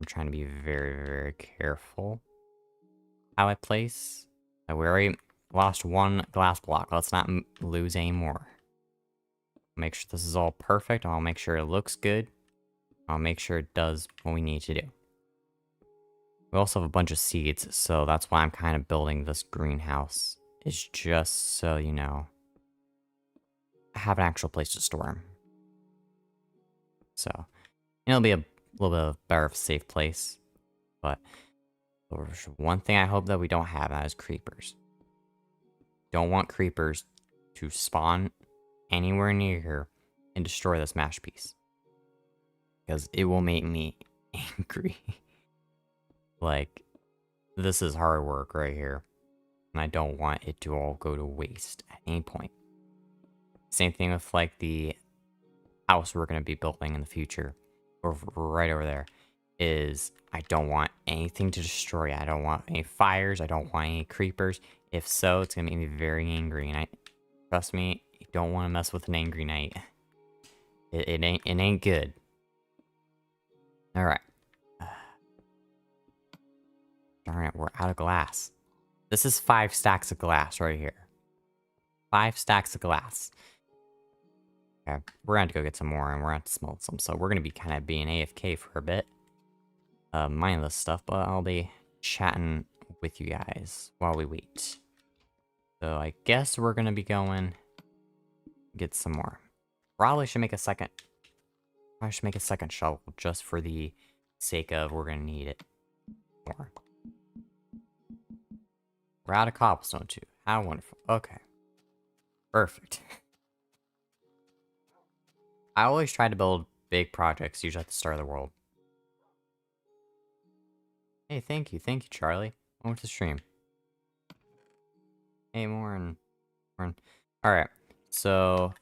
I'm trying to be very, very careful how I place. We already lost one glass block. Let's not lose any more. Make sure this is all perfect. I'll make sure it looks good. I'll make sure it does what we need to do. We also have a bunch of seeds, so that's why I'm kind of building this greenhouse. It's just so, you know, I have an actual place to store them. So, it'll be a little bit of better of a safe place. But there's one thing I hope that we don't have, and that is creepers. Don't want creepers to spawn anywhere near here and destroy this mash piece. Because it will make me angry. Like, this is hard work right here. And I don't want it to all go to waste at any point. Same thing with, like, the house we're going to be building in the future. Right over there. Is I don't want anything to destroy it. I don't want any fires. I don't want any creepers. If so, it's going to make me very angry. And trust me, you don't want to mess with an angry knight. It ain't good. Alright. Darn it, we're out of glass. This is 5 stacks of glass right here. 5 stacks of glass. Okay, we're going to go get some more, and we're going to smelt some. So we're going to be kind of being AFK for a bit. Mindless stuff, but I'll be chatting with you guys while we wait. So I guess we're going to be going get some more. Probably should make a second. I should make a second shovel just for the sake of we're going to need it more. We're out of cobblestone too. How wonderful. Okay. Perfect. I always try to build big projects, usually at the start of the world. Hey, thank you, Charlie. Welcome to the stream. Hey, more. Alright, so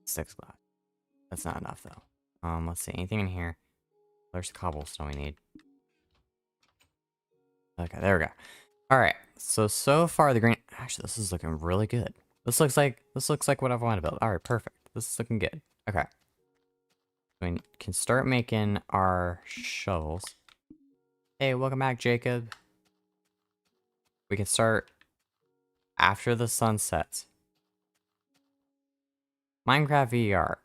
6 glass. That's not enough though. Let's see, anything in here? There's the cobblestone we need. Okay, there we go. Alright, so far the green actually this is looking really good. This looks like what I want to build. Alright, perfect. This is looking good. Okay. We can start making our shovels. Hey, welcome back, Jacob. We can start after the sun sets. Minecraft VR.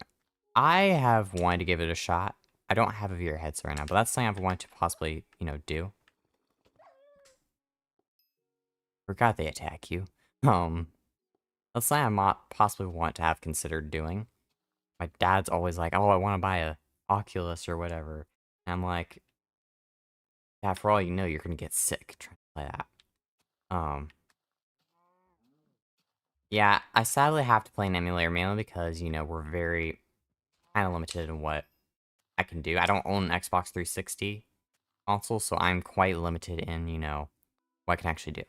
I have wanted to give it a shot. I don't have a VR headset right now, but that's something I've wanted to possibly, you know, do. Forgot they attack you. That's something I possibly want to have considered doing. My dad's always like, oh, I want to buy a Oculus or whatever. And I'm like, yeah, for all you know, you're going to get sick trying to play that. Yeah, I sadly have to play an emulator mainly because, you know, we're very kind of limited in what I can do. I don't own an Xbox 360 console, so I'm quite limited in, you know, what I can actually do.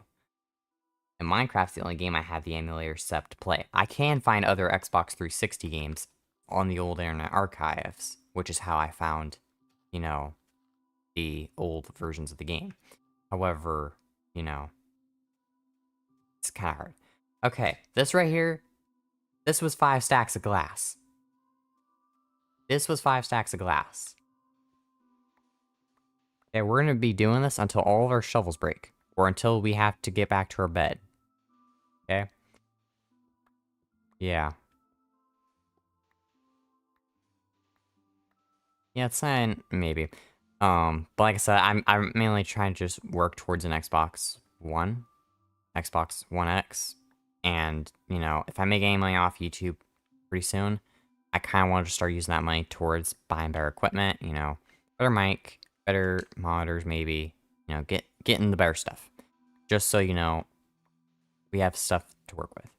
And Minecraft's the only game I have the emulator set up to play. I can find other Xbox 360 games on the old Internet Archives, which is how I found, you know, the old versions of the game. However, you know, It's kind of hard. Okay, this right here, this was 5 stacks of glass. This was 5 stacks of glass. Okay, we're gonna be doing this until all of our shovels break. Or until we have to get back to our bed. Okay? Yeah. Yeah, it's fine, maybe. But like I said, I'm mainly trying to just work towards an Xbox One. Xbox One X. And, you know, if I make any money off YouTube pretty soon, I kind of want to start using that money towards buying better equipment, you know, better mic, better monitors, maybe, you know, getting the better stuff. Just so, you know, we have stuff to work with.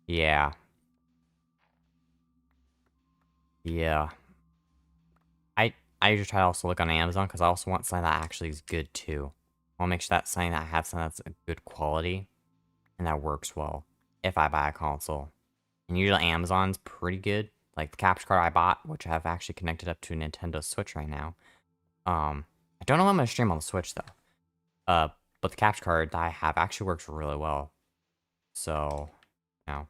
Yeah. Yeah. I, I usually try to also look on Amazon because I also want something that actually is good too. I want to make sure that's something that I have something that's a good quality and that works well if I buy a console. And usually Amazon's pretty good. Like the capture card I bought, which I've actually connected up to a Nintendo Switch right now. I don't know how I'm gonna stream on the Switch though. But the capture card that I have actually works really well. So, you know,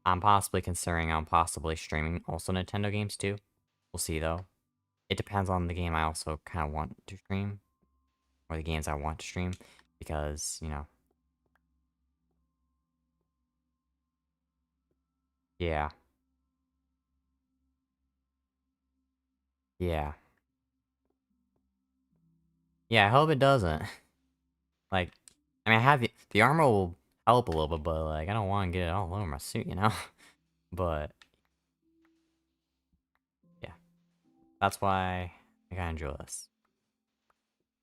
I'm possibly considering on possibly streaming also Nintendo games too. We'll see though. It depends on the game I also kind of want to stream, or the games I want to stream, because, you know, yeah, yeah. Yeah, I hope it doesn't. Like, I mean, I have the armor will help a little bit, but like, I don't want to get it all over my suit, you know? But, yeah, that's why I kind of enjoy this.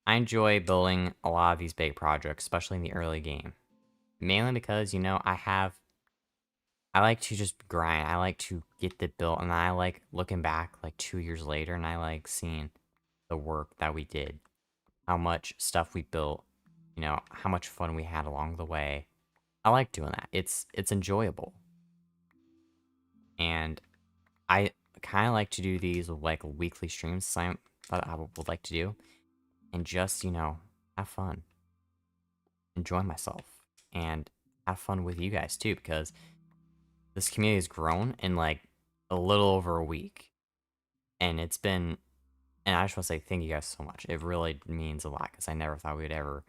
I enjoy building a lot of these big projects, especially in the early game. Mainly because, you know, I like to just grind. I like to get the built, and I like looking back like 2 years later, and I like seeing the work that we did, how much stuff we built, you know, how much fun we had along the way. I like doing that. It's enjoyable, and I kind of like to do these like weekly streams. That I would like to do, and just, you know, have fun, enjoy myself, and have fun with you guys too, because this community has grown in like a little over a week, and it's been. And I just want to say thank you guys so much. It really means a lot because I never thought we would ever,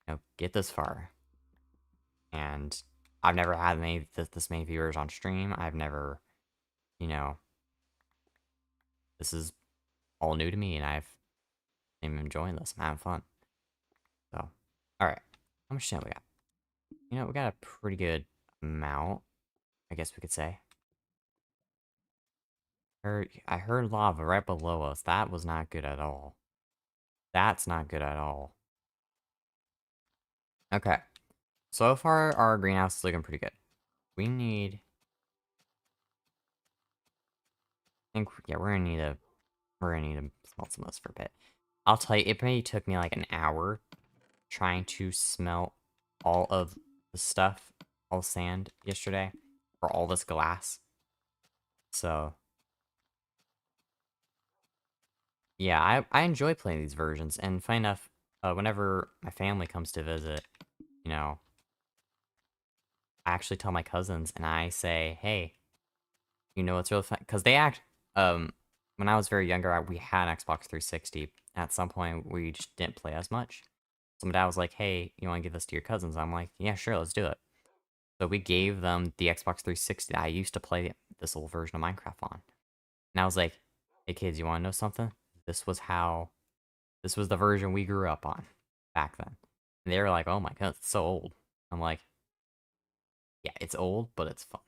you know, get this far. And I've never had this many viewers on stream. I've never, you know, this is all new to me, and I'm enjoying this. I'm having fun. So, all right, how much time we got? You know, we got a pretty good amount, I guess we could say. I heard lava right below us. That was not good at all. That's not good at all. Okay, so far our greenhouse is looking pretty good. We need, I think, yeah, we're gonna need to smelt some of this for a bit. I'll tell you, it probably took me like an hour trying to smelt all of the stuff, all the sand yesterday, for all this glass. So, yeah, I enjoy playing these versions, and funny enough, whenever my family comes to visit, you know, I actually tell my cousins, and I say, hey, you know what's really fun? Because they when I was very younger, we had an Xbox 360. At some point, we just didn't play as much. So my dad was like, hey, you want to give this to your cousins? I'm like, yeah, sure, let's do it. So we gave them the Xbox 360 that I used to play this old version of Minecraft on. And I was like, hey kids, you want to know something? This was how, this was the version we grew up on back then. And they were like, oh my god, it's so old. I'm like, yeah, it's old, but it's fun.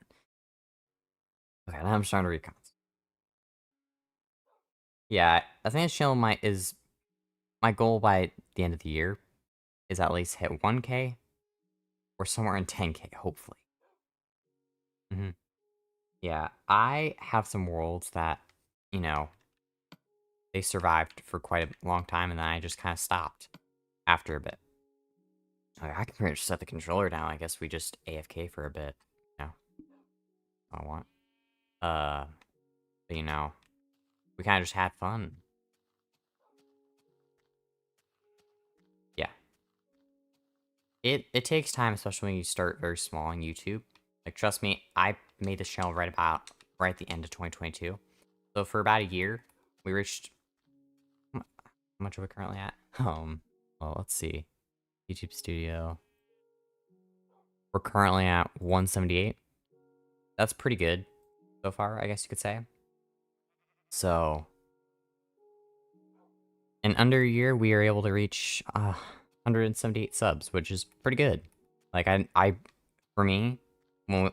Okay, now I'm starting to recon. Yeah, I think this channel is my goal by the end of the year is at least hit 1K or somewhere in 10K, hopefully. Yeah, I have some worlds that, you know, they survived for quite a long time, and then I just kind of stopped after a bit. I can pretty much set the controller down. I guess we just AFK for a bit. You know, I want. Uh, but, you know, we kind of just had fun. it takes time, especially when you start very small on YouTube. Like, trust me, I made this channel right at the end of 2022. So for about a year, we reached how much are we currently at? Well, let's see. YouTube Studio. We're currently at 178. That's pretty good so far, I guess you could say. So, in under a year, we are able to reach 178 subs, which is pretty good. Like, for me, when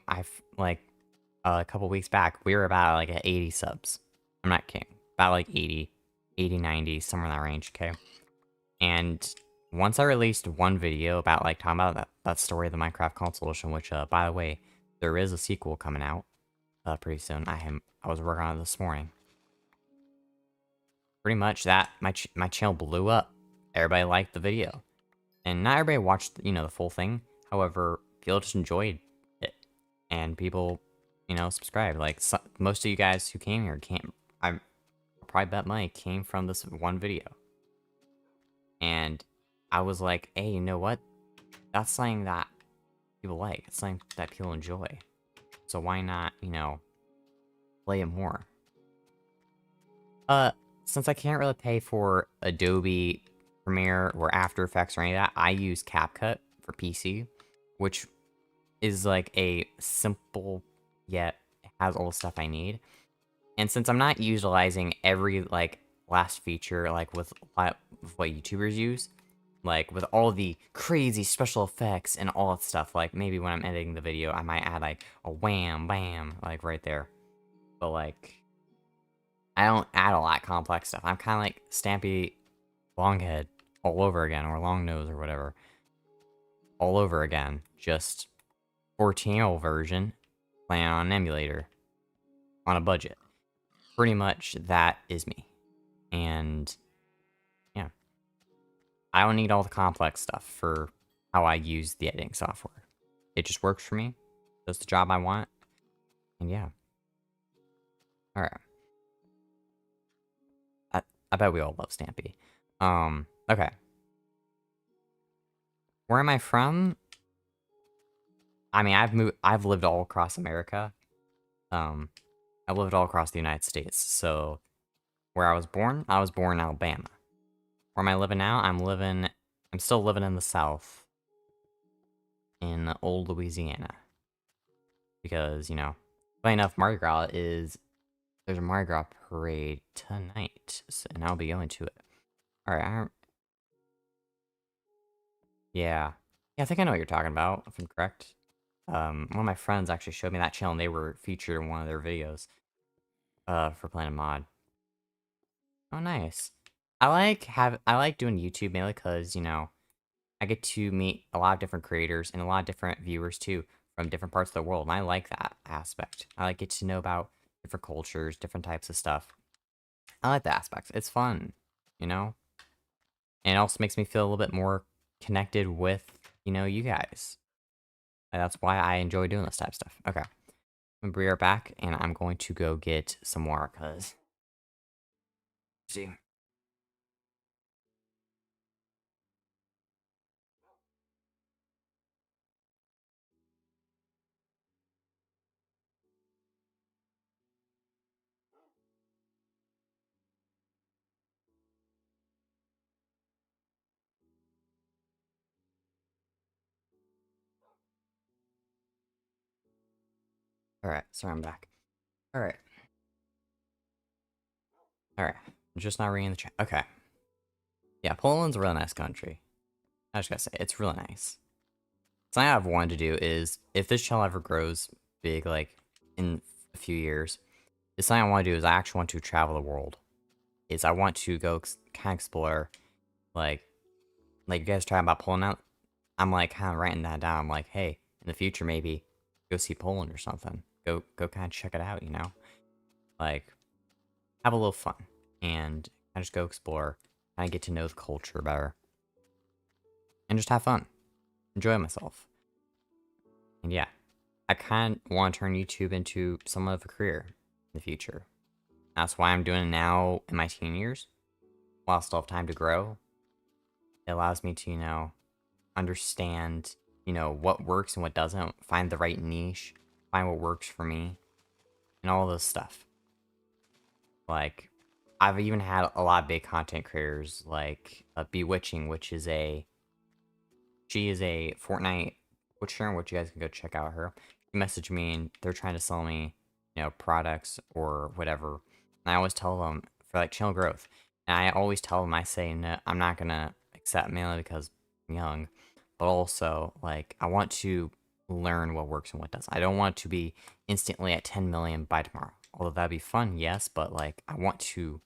like, a couple weeks back, we were about, like, at 80 subs. I'm not kidding. About, like, 80, 90, somewhere in that range, okay? And once I released one video about, like, talking about that story of the Minecraft console edition, which, by the way, there is a sequel coming out, pretty soon. I was working on it this morning. Pretty much that, my channel blew up. Everybody liked the video. And not everybody watched, the full thing. However, people just enjoyed it. And people, subscribed. Like, most of you guys who came here I probably bet money came from this one video. And I was like, hey, you know what? That's something that people like. It's something that people enjoy. So why not, play it more? Since I can't really pay for Adobe Premiere or After Effects or any of that, I use CapCut for PC, which is like a simple, yet has all the stuff I need. And since I'm not utilizing every, like, last feature, like, with what YouTubers use, like, with all the crazy special effects and all that stuff, like, maybe when I'm editing the video, I might add, like, a wham, bam, like, right there. But, like, I don't add a lot of complex stuff. I'm kind of like Stampy Longhead all over again, or Longnose, or whatever. All over again. Just 14-year-old version, playing on an emulator. On a budget. Pretty much that is me. And, yeah. I don't need all the complex stuff for how I use the editing software. It just works for me. Does the job I want. And yeah. Alright. I bet we all love Stampy. Okay. Where am I from? I mean, I've lived all across America. I've lived all across the United States. So, where I was born in Alabama. Where am I living now? I'm still living in the South. In old Louisiana. Because, funny enough, there's a Mardi Gras parade tonight. And I'll be going to it. Alright, yeah. Yeah, I think I know what you're talking about, if I'm correct. One of my friends actually showed me that channel, and they were featured in one of their videos, for playing a mod. Oh, nice. I like doing YouTube mainly because, I get to meet a lot of different creators and a lot of different viewers, too, from different parts of the world, and I like that aspect. I like get to know about different cultures, different types of stuff. I like the aspects. It's fun, And it also makes me feel a little bit more connected with, you guys. And that's why I enjoy doing this type of stuff. Okay. I'm gonna be right back, and I'm going to go get some more, because... See. Alright, sorry, I'm back. Alright. Alright. Just not reading the chat. Okay. Yeah, Poland's a really nice country. I just gotta say, it's really nice. Something I've wanted to do is, if this channel ever grows big, like, in a few years, it's something I want to do is I actually want to travel the world. I want to go kind of explore, like you guys talking about Poland now. I'm, like, kind of writing that down. I'm like, hey, in the future, maybe go see Poland or something. Go kind of check it out, Like, have a little fun. And I just go explore. Kind of get to know the culture better. And just have fun. Enjoy myself. And yeah, I kind of want to turn YouTube into somewhat of a career in the future. That's why I'm doing it now in my teen years. While I still have time to grow. It allows me to, understand, you know, what works and what doesn't, find the right niche, find what works for me, and all this stuff. Like, I've even had a lot of big content creators like Bewitching, she is a Fortnite Twitcher, which you guys can go check out her. She messaged me and they're trying to sell me, you know, products or whatever. And I always tell them for like channel growth. And I always tell them, I say, no, I'm not gonna accept mainly because I'm young, but also like I want to learn what works and what doesn't. I don't want to be instantly at 10 million by tomorrow. Although that'd be fun, yes, but like I want to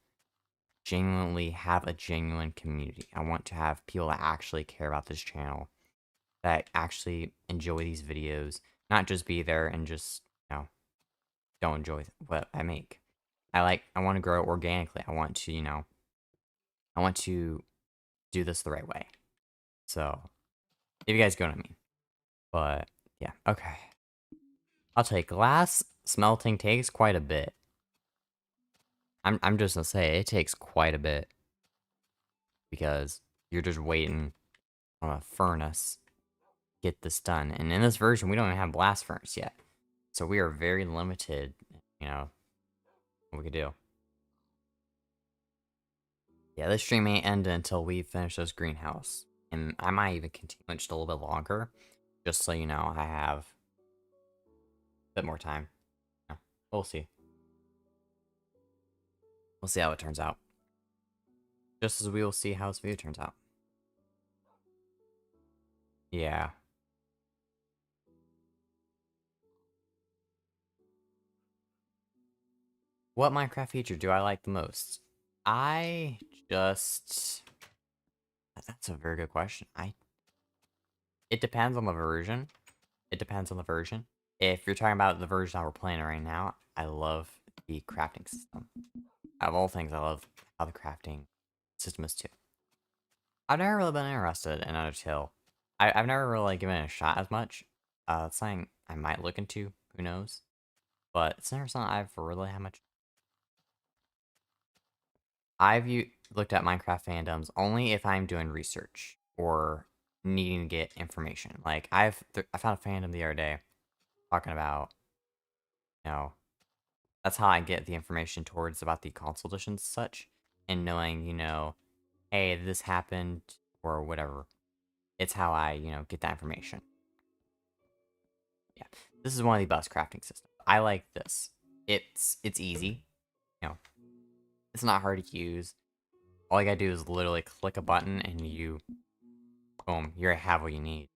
genuinely have a genuine community. I want to have people that actually care about this channel, that actually enjoy these videos, not just be there and just, you know, don't enjoy what I make. I want to grow organically. I want to, you know, I want to do this the right way. So, if you guys get what I mean. But, yeah, okay. I'll tell you, glass smelting takes quite a bit. I'm just gonna say, it takes quite a bit. Because you're just waiting on a furnace to get this done. And in this version, we don't even have blast furnace yet. So we are very limited, you know, what we could do. Yeah, this stream may end until we finish this greenhouse. And I might even continue it just a little bit longer. Just so you know, I have a bit more time. Yeah, we'll see. We'll see how it turns out. Just as we will see how this video turns out. Yeah. What Minecraft feature do I like the most? I just... That's a very good question. It depends on the version. It depends on the version. If you're talking about the version that we're playing right now, I love the crafting system. Out of all things, I love how the crafting system is too. I've never really been interested in Undertale. I've never really given it a shot as much. It's something I might look into, who knows. But it's never something I've really had much. Looked at Minecraft fandoms only if I'm doing research or needing to get information. Like, I found a fandom the other day talking about, you know, that's how I get the information towards about the console editions and such, and knowing, you know, hey, this happened, or whatever. It's how I, you know, get that information. Yeah, this is one of the best crafting systems. I like this. It's easy, you know, it's not hard to use. All you gotta do is literally click a button and you, boom, you have what you need.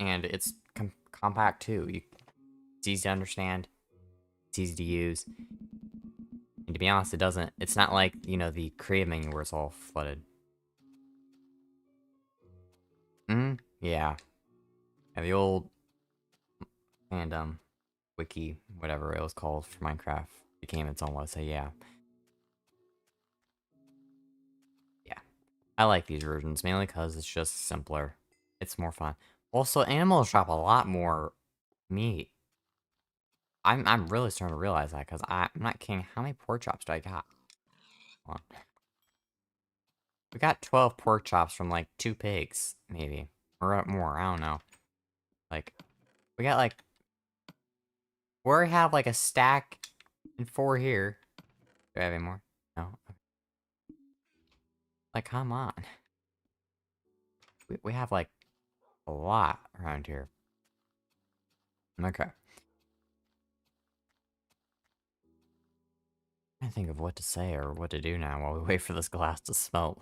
And it's compact too. It's easy to understand. It's easy to use. And to be honest, it's not like, you know, the creative menu where it's all flooded. Yeah. Yeah, the old fandom, wiki, whatever it was called for Minecraft became its own website, yeah. Yeah. I like these versions, mainly because it's just simpler. It's more fun. Also, animals drop a lot more meat. I'm really starting to realize that, because I'm not kidding. How many pork chops do I got? Hold on. We got 12 pork chops from, like, 2 pigs, maybe. Or more, I don't know. Like, we got, like... We have, like, a stack and 4 here. Do I have any more? No? Okay. Like, come on. We have, like, a lot around here. Okay. I think of what to say or what to do now while we wait for this glass to smelt.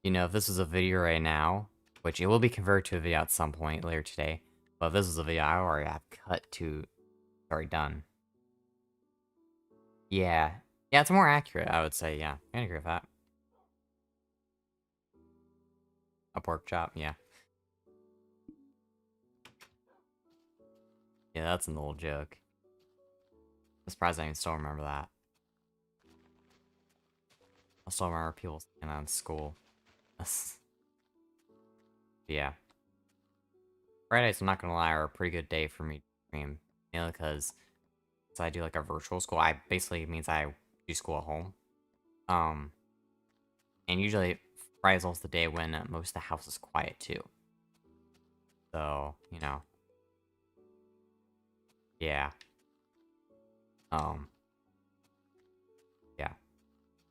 You know, if this is a video right now, which it will be converted to a video at some point later today, but if this is a video I already have cut to, already done. Yeah. Yeah, it's more accurate, I would say, yeah. I agree with that. A pork chop, yeah. Yeah, that's an old joke. I'm surprised I can still remember that. I still remember people saying that in school. Yeah. Fridays, I'm not gonna lie, are a pretty good day for me to stream. Mainly because I do like a virtual school. I basically means I do school at home. And usually Friday is also the day when most of the house is quiet too. So, you know. Yeah. Um, yeah.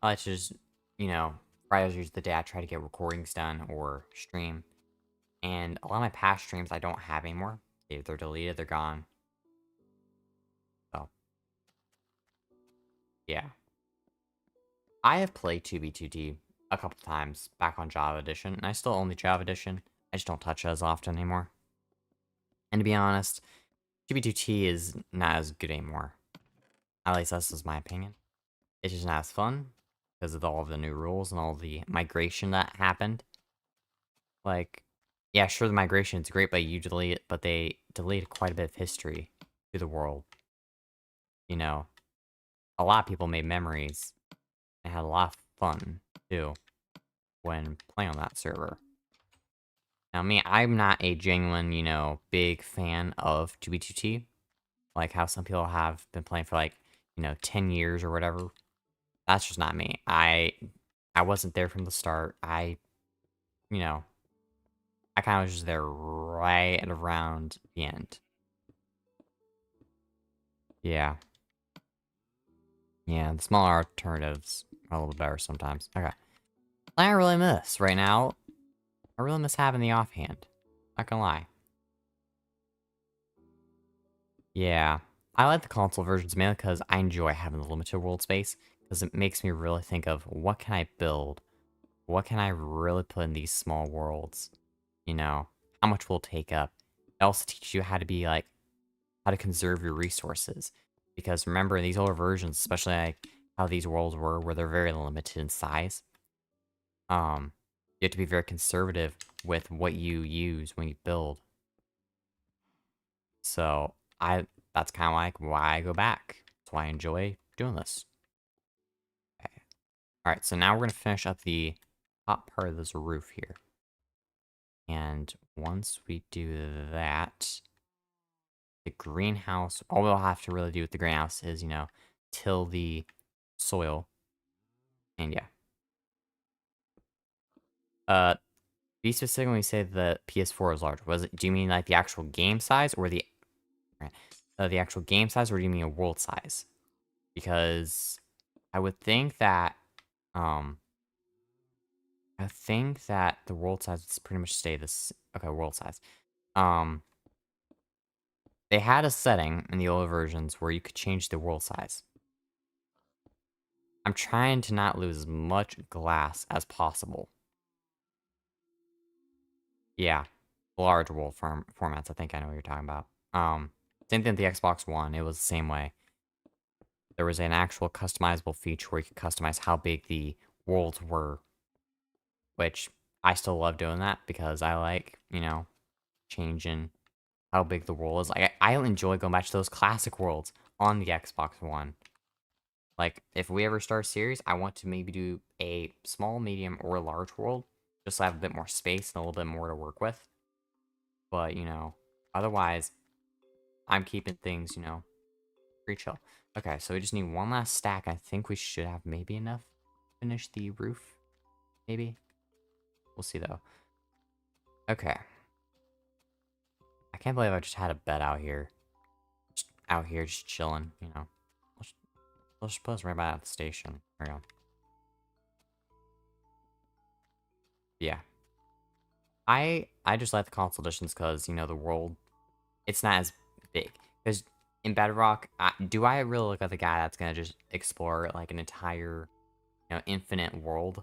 I like to just, you know, Fridays are usually the day I try to get recordings done or stream. And a lot of my past streams I don't have anymore. They're deleted, they're gone. So, yeah. I have played 2B2T a couple times back on Java Edition, and I still own the Java Edition. I just don't touch it as often anymore. And to be honest, 2B2T is not as good anymore. At least this is my opinion. It's just not as fun because of all of the new rules and all the migration that happened. Like, yeah, sure, the migration is great, but they deleted quite a bit of history to the world. You know, a lot of people made memories and had a lot of fun too when playing on that server. Now, me, I'm not a genuine, you know, big fan of 2B2T. Like how some people have been playing for like, you know, 10 years or whatever. That's just not me. I wasn't there from the start. You know, I kind of was just there right around the end. Yeah. Yeah, the smaller alternatives are a little better sometimes. Okay. I really miss right now. I really miss having the offhand. Not gonna lie. Yeah. I like the console versions mainly because I enjoy having the limited world space. Because it makes me really think of what can I build? What can I really put in these small worlds? You know, how much will it take up? It also teaches you how to be like, how to conserve your resources. Because remember, in these older versions, especially like how these worlds were, where they're very limited in size, you have to be very conservative with what you use when you build. So that's kind of like why I go back. That's why I enjoy doing this. Okay. All right, so now we're gonna finish up the top part of this roof here. And once we do that, the greenhouse, all we'll have to really do with the greenhouse is, you know, till the soil. And yeah. Be specific when you say the PS4 is large. Do you mean like the actual game size or the actual game size, or do you mean a world size? Because I would think that, um, I think that the world size would pretty much stay this. Okay, world size. Um, they had a setting in the older versions where you could change the world size. I'm trying to not lose as much glass as possible. Yeah, large world formats. I think I know what you're talking about. Same thing with the Xbox One. It was the same way. There was an actual customizable feature where you could customize how big the worlds were, which I still love doing that because I like, you know, changing how big the world is. Like, I enjoy going back to those classic worlds on the Xbox One. Like, if we ever start a series, I want to maybe do a small, medium, or large world, just so I have a bit more space and a little bit more to work with. But, you know, otherwise, I'm keeping things, you know, pretty chill. Okay, so we just need one last stack. I think we should have maybe enough to finish the roof. Maybe. We'll see, though. Okay. I can't believe I just had a bed out here. Just out here, just chilling, you know. Let's just put us right by the station. There we go. Yeah. I just like the console editions because, you know, the world, it's not as big. Because in Bedrock, do I really look like the guy that's going to just explore, like, an entire, you know, infinite world?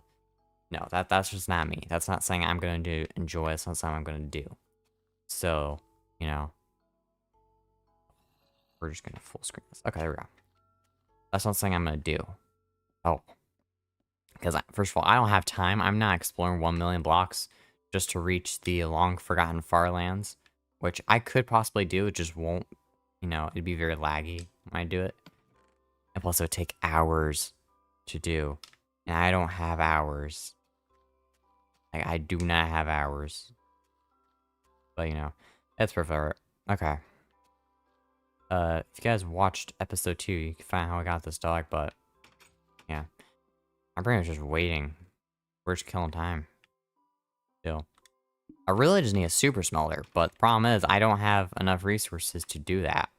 No, that's just not me. That's not something I'm going to enjoy. It's not something I'm going to do. So, you know, we're just going to full screen this. Okay, there we go. That's not something I'm going to do. Oh. Because, first of all, I don't have time. I'm not exploring 1 million blocks just to reach the long-forgotten far lands, which I could possibly do. It just won't, you know, it'd be very laggy when I do it. And plus, it would take hours to do. And I don't have hours. Like, I do not have hours. But, you know, that's perfect. Okay. If you guys watched episode 2, you can find how I got this dog, but, yeah. I'm pretty much just waiting. We're just killing time. I really just need a super smelter, but the problem is I don't have enough resources to do that.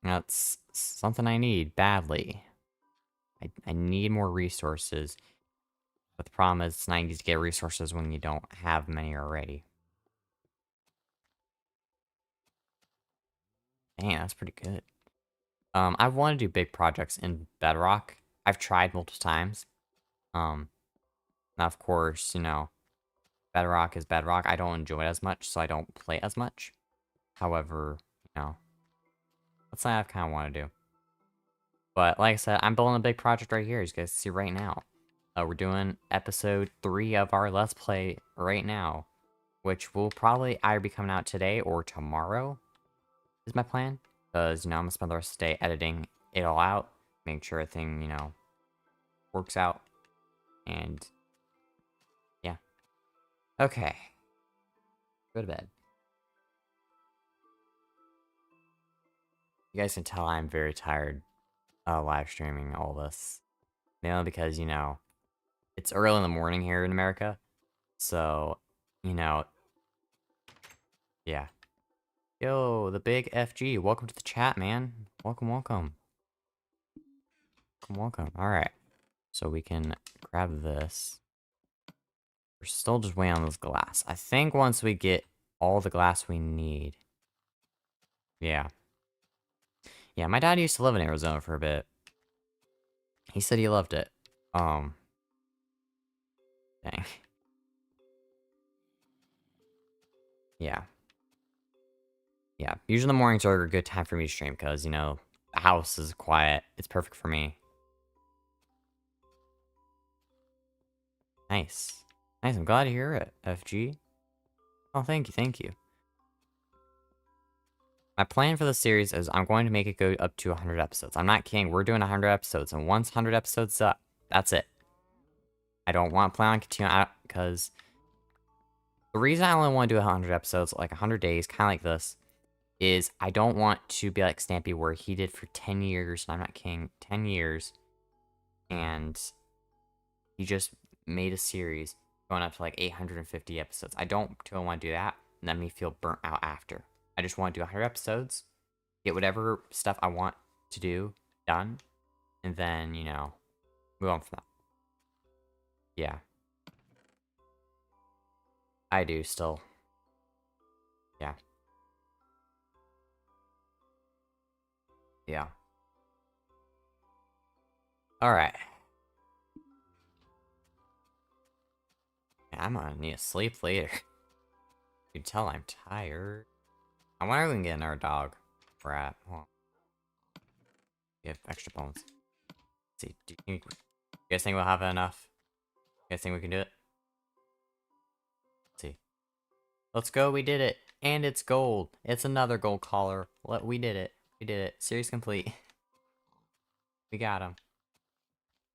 That's something I need badly. I need more resources, but the problem is it's not easy to get resources when you don't have many already. Dang, that's pretty good. I want to do big projects in Bedrock. I've tried multiple times. Now of course, you know, Bedrock is Bedrock. I don't enjoy it as much, so I don't play it as much. However, you know, that's something I kind of want to do. But like I said, I'm building a big project right here, as you guys see right now. We're doing episode 3 of our Let's Play right now, which will probably either be coming out today or tomorrow, is my plan. Because, you know, I'm going to spend the rest of the day editing it all out, make sure everything, you know, works out. And, yeah. Okay. Go to bed. You guys can tell I'm very tired live streaming all this. Mainly because, you know, it's early in the morning here in America. So, you know, yeah. Yo, the big FG. Welcome to the chat, man. Welcome, welcome. Welcome, welcome. Alright. So we can grab this. We're still just waiting on this glass. I think once we get all the glass we need. Yeah. Yeah, my dad used to live in Arizona for a bit. He said he loved it. Dang. Yeah. Yeah. Usually the mornings are a good time for me to stream because, you know, the house is quiet. It's perfect for me. Nice. Nice. I'm glad to hear it, FG. Oh, thank you. Thank you. My plan for the series is I'm going to make it go up to 100 episodes. I'm not kidding. We're doing 100 episodes. And once 100 episodes up, that's it. I don't want to plan on continuing because the reason I only want to do 100 episodes, like 100 days, kind of like this, is I don't want to be like Stampy where he did for 10 years. And I'm not kidding. 10 years. And he just made a series going up to like 850 episodes. I don't want to do that and let me feel burnt out after. I just want to do 100 episodes, get whatever stuff I want to do done, and then, you know, move on from that. Yeah. I do still. Yeah. Yeah. Alright. I'm gonna need to sleep later. You can tell I'm tired. I wonder if we can get another dog. Rat. Well, we have extra bones. Let's see. Do you guys think we'll have enough? You guys think we can do it? Let's see. Let's go. We did it. And it's gold. It's another gold collar. We did it. We did it. Series complete. We got him.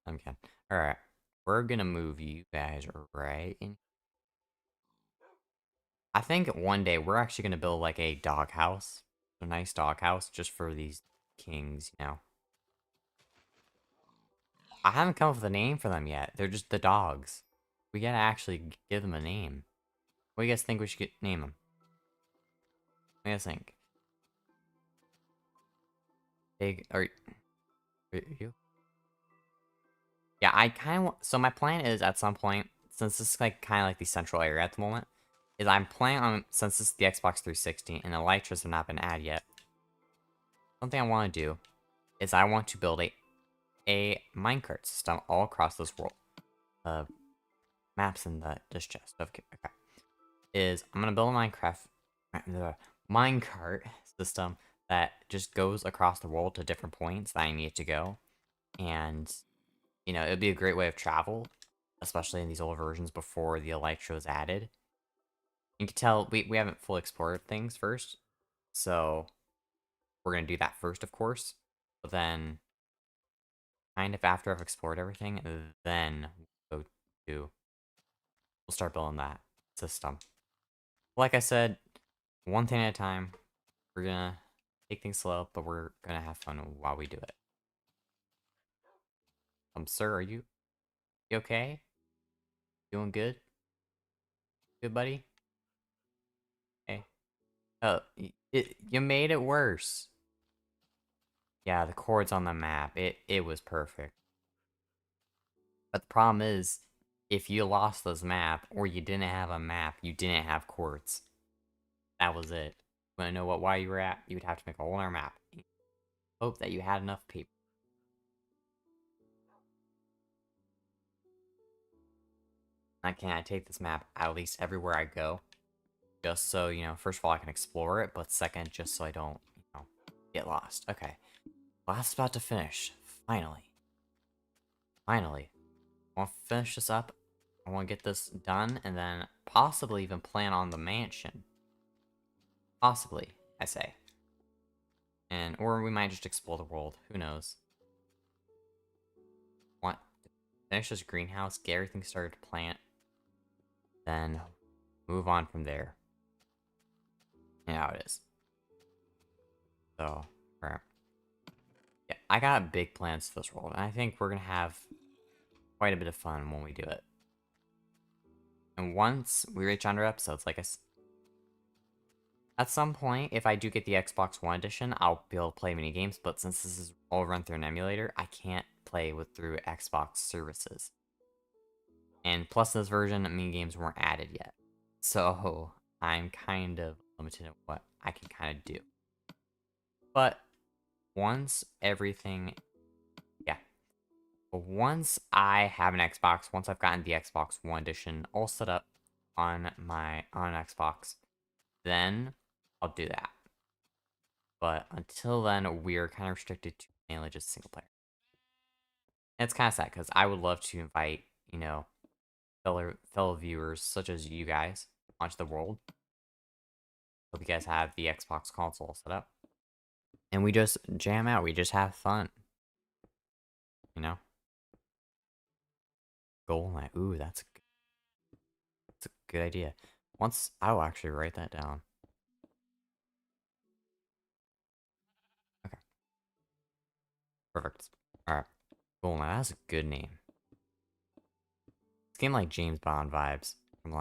I'm kidding. Alright. We're gonna move you guys right in. I think one day we're actually gonna build like a dog house. A nice dog house just for these kings, you know. I haven't come up with a name for them yet. They're just the dogs. We gotta actually give them a name. What do you guys think we should name them? What do you guys think? Big, are you? Yeah, I kind of so my plan is at some point, since this is like kind of like the central area at the moment, is I'm planning on, since this is the Xbox 360 and the Elytras have not been added yet, something I want to do is I want to build a minecart system all across this world. Maps in this chest. Okay. Is I'm gonna build a minecart system that just goes across the world to different points that I need to go, and you know, it'd be a great way of travel, especially in these old versions before the Elytra was added. You can tell we haven't fully explored things first, so we're gonna do that first, of course. But then, kind of after I've explored everything, then we'll go to we'll start building that system. Like I said, one thing at a time. We're gonna take things slow, but we're gonna have fun while we do it. Sir, are you okay? Doing good? Good, buddy? Hey. Oh, you made it worse. Yeah, the chords on the map, it was perfect. But the problem is, if you lost this map, or you didn't have a map, you didn't have chords. That was it. You wanna know why you were at? You would have to make a whole other map. Hope that you had enough paper. Now, can I take this map at least everywhere I go? Just so, first of all, I can explore it, but second, just so I don't, get lost. Okay. Last spot to finish. Finally. Finally. I want to finish this up. I want to get this done, and then possibly even plan on the mansion. Possibly, I say. Or we might just explore the world. Who knows? Want to finish this greenhouse, get everything started to plant, then move on from there. Yeah, it is. So, alright. Yeah, I got big plans for this world, and I think we're gonna have quite a bit of fun when we do it. And once we reach 100 episodes, like at some point, if I do get the Xbox One edition, I'll be able to play mini games. But since this is all run through an emulator, I can't play through Xbox services. And plus, this version, mini games weren't added yet, so I'm kind of limited in what I can kind of do. But once everything, yeah, once I have an Xbox, once I've gotten the Xbox One edition all set up on Xbox, then I'll do that. But until then, we're kind of restricted to mainly just single player. And it's kind of sad because I would love to invite, fellow viewers such as you guys onto the world. Hope you guys have the Xbox console set up. And we just jam out. We just have fun. You know? Goal night. Ooh, that's a good idea. I'll actually write that down. Okay. Perfect. Alright. Goal night. That's a good name. It's game like James Bond vibes. From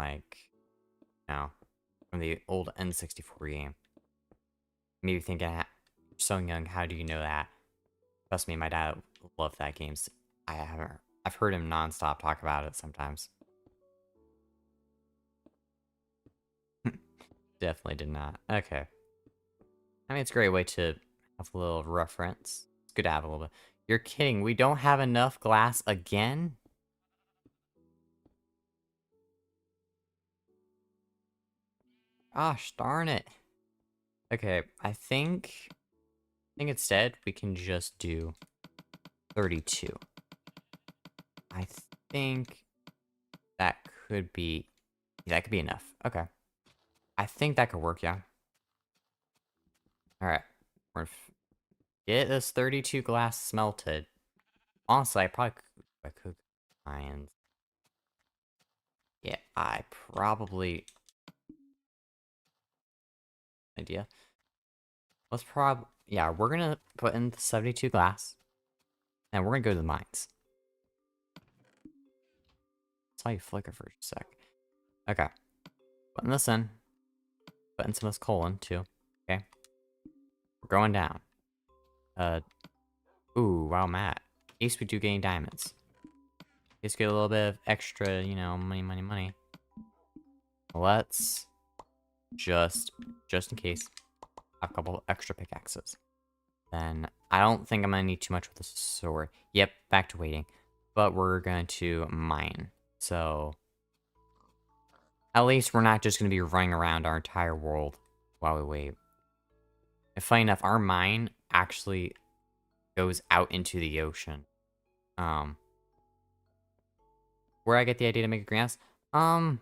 from the old N64 game. Maybe thinking, so young, how do you know that? Trust me, my dad loved that game. I've heard him nonstop talk about it sometimes. Definitely did not. Okay. I mean, it's a great way to have a little reference. It's good to have a little bit. You're kidding. We don't have enough glass again? Gosh, darn it. Okay, I think instead we can just do 32. I think that could be enough. Okay. I think that could work, yeah. Alright. We're gonna get this 32 glass smelted. Honestly, I could iron. Yeah, I probably idea. Yeah, we're gonna put in the 72 glass. And we're gonna go to the mines. Saw you flicker for a sec. Okay. Putting this in. Putting some of this coal in too. Okay. We're going down. Ooh, wow, Matt. At least we do gain diamonds. Just get a little bit of extra, money. Let's just in case, have a couple extra pickaxes. Then I don't think I'm gonna need too much with the sword. Yep, back to waiting. But we're going to mine. So at least we're not just gonna be running around our entire world while we wait. And funny enough, our mine actually goes out into the ocean. Where I get the idea to make a greenhouse? I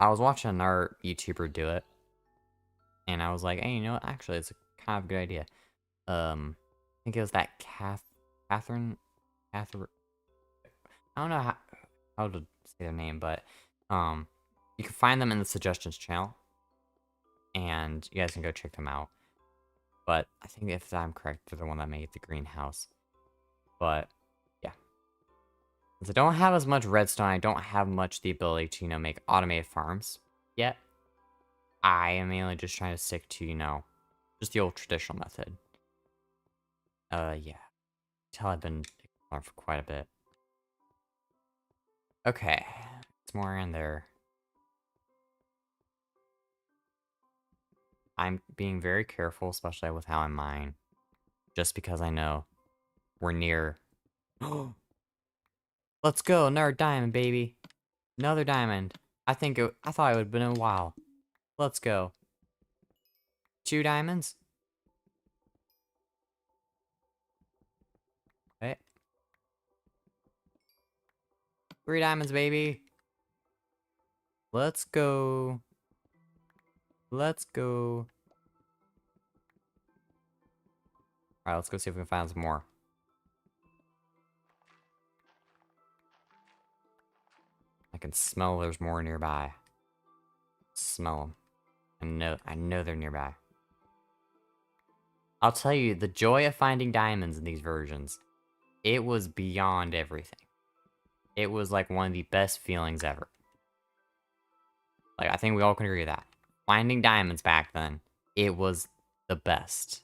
was watching another YouTuber do it. And I was like, hey, you know what? Actually, it's a kind of good idea. I think it was that Catherine. I don't know how to say their name, but you can find them in the suggestions channel, and you guys can go check them out. But I think if I'm correct, they're the one that made the greenhouse. But yeah, Since I don't have as much redstone, I don't have much the ability to, make automated farms yet. I am mainly just trying to stick to, just the old traditional method. Yeah. Until I've been exploring for quite a bit. Okay. It's more in there. I'm being very careful, especially with how I mine. Just because I know we're near. Let's go, another diamond, baby. Another diamond. I thought it would have been a while. Let's go. 2 diamonds. Okay. 3 diamonds, baby. Let's go. Let's go. Alright, let's go see if we can find some more. I can smell there's more nearby. Smell them. I know they're nearby. I'll tell you, the joy of finding diamonds in these versions, it was beyond everything. It was like one of the best feelings ever. Like, I think we all can agree with that. Finding diamonds back then, it was the best.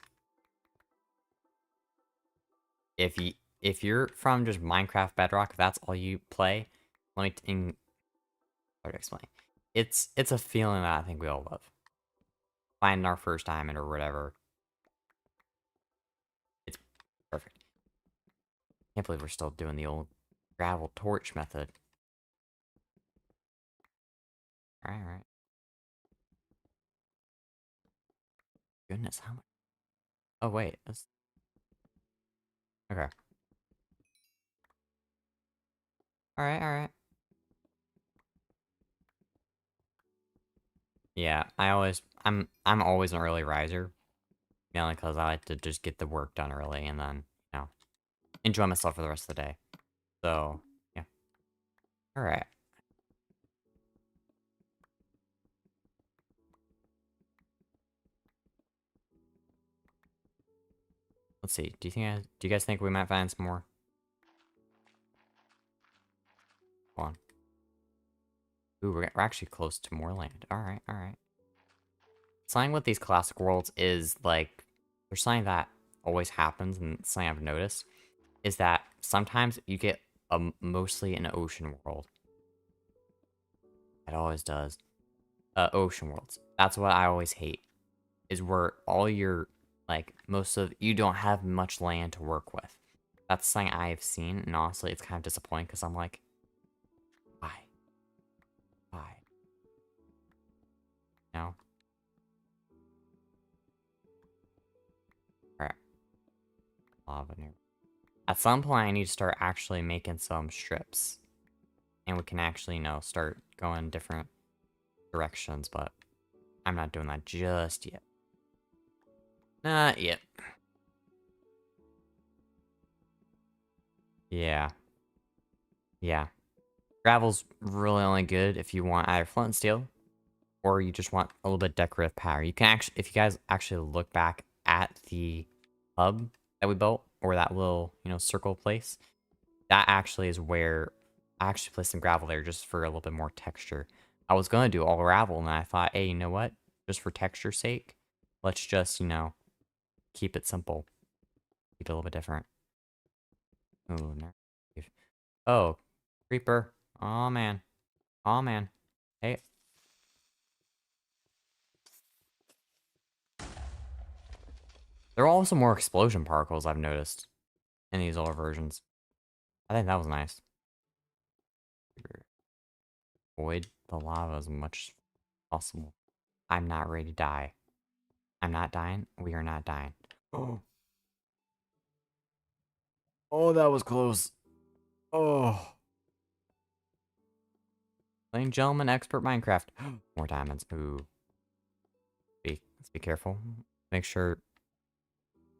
If you're from just Minecraft Bedrock, if that's all you play, let me how to explain. It's a feeling that I think we all love. Finding our first diamond or whatever. It's perfect. Can't believe we're still doing the old gravel torch method. Alright. Goodness, how much? Oh wait, that's okay. Alright. Yeah, I'm always an early riser. Mainly because I like to just get the work done early and then, enjoy myself for the rest of the day. So, yeah. Alright. Let's see. Do you guys think we might find some more? Hold on. Ooh, we're actually close to more land. Alright. Something with these classic worlds is, like, there's something that always happens, and something I've noticed, is that sometimes you get mostly an ocean world. It always does. Ocean worlds. That's what I always hate. Is where all your, like, you don't have much land to work with. That's something I've seen, and honestly, it's kind of disappointing, because I'm like, why? Why? No? Alright. Lava near. At some point, I need to start actually making some strips. And we can actually, start going different directions, but I'm not doing that just yet. Not yet. Yeah. Yeah. Gravel's really only good if you want either flint and steel, or you just want a little bit decorative power. You can actually, if you guys actually look back at the hub that we built, or that little, circle place, that actually is where I actually placed some gravel there just for a little bit more texture. I was going to do all gravel, and I thought, hey, you know what? Just for texture's sake, let's just, keep it simple. Keep it a little bit different. Oh, no. Oh, creeper. Oh, man. Oh, man. Hey. There are also more explosion particles I've noticed in these older versions. I think that was nice. Avoid the lava as much as possible. I'm not ready to die. I'm not dying. We are not dying. Oh. Oh, that was close. Oh. Ladies and gentlemen, expert Minecraft. More diamonds. Ooh. Let's be careful. Make sure.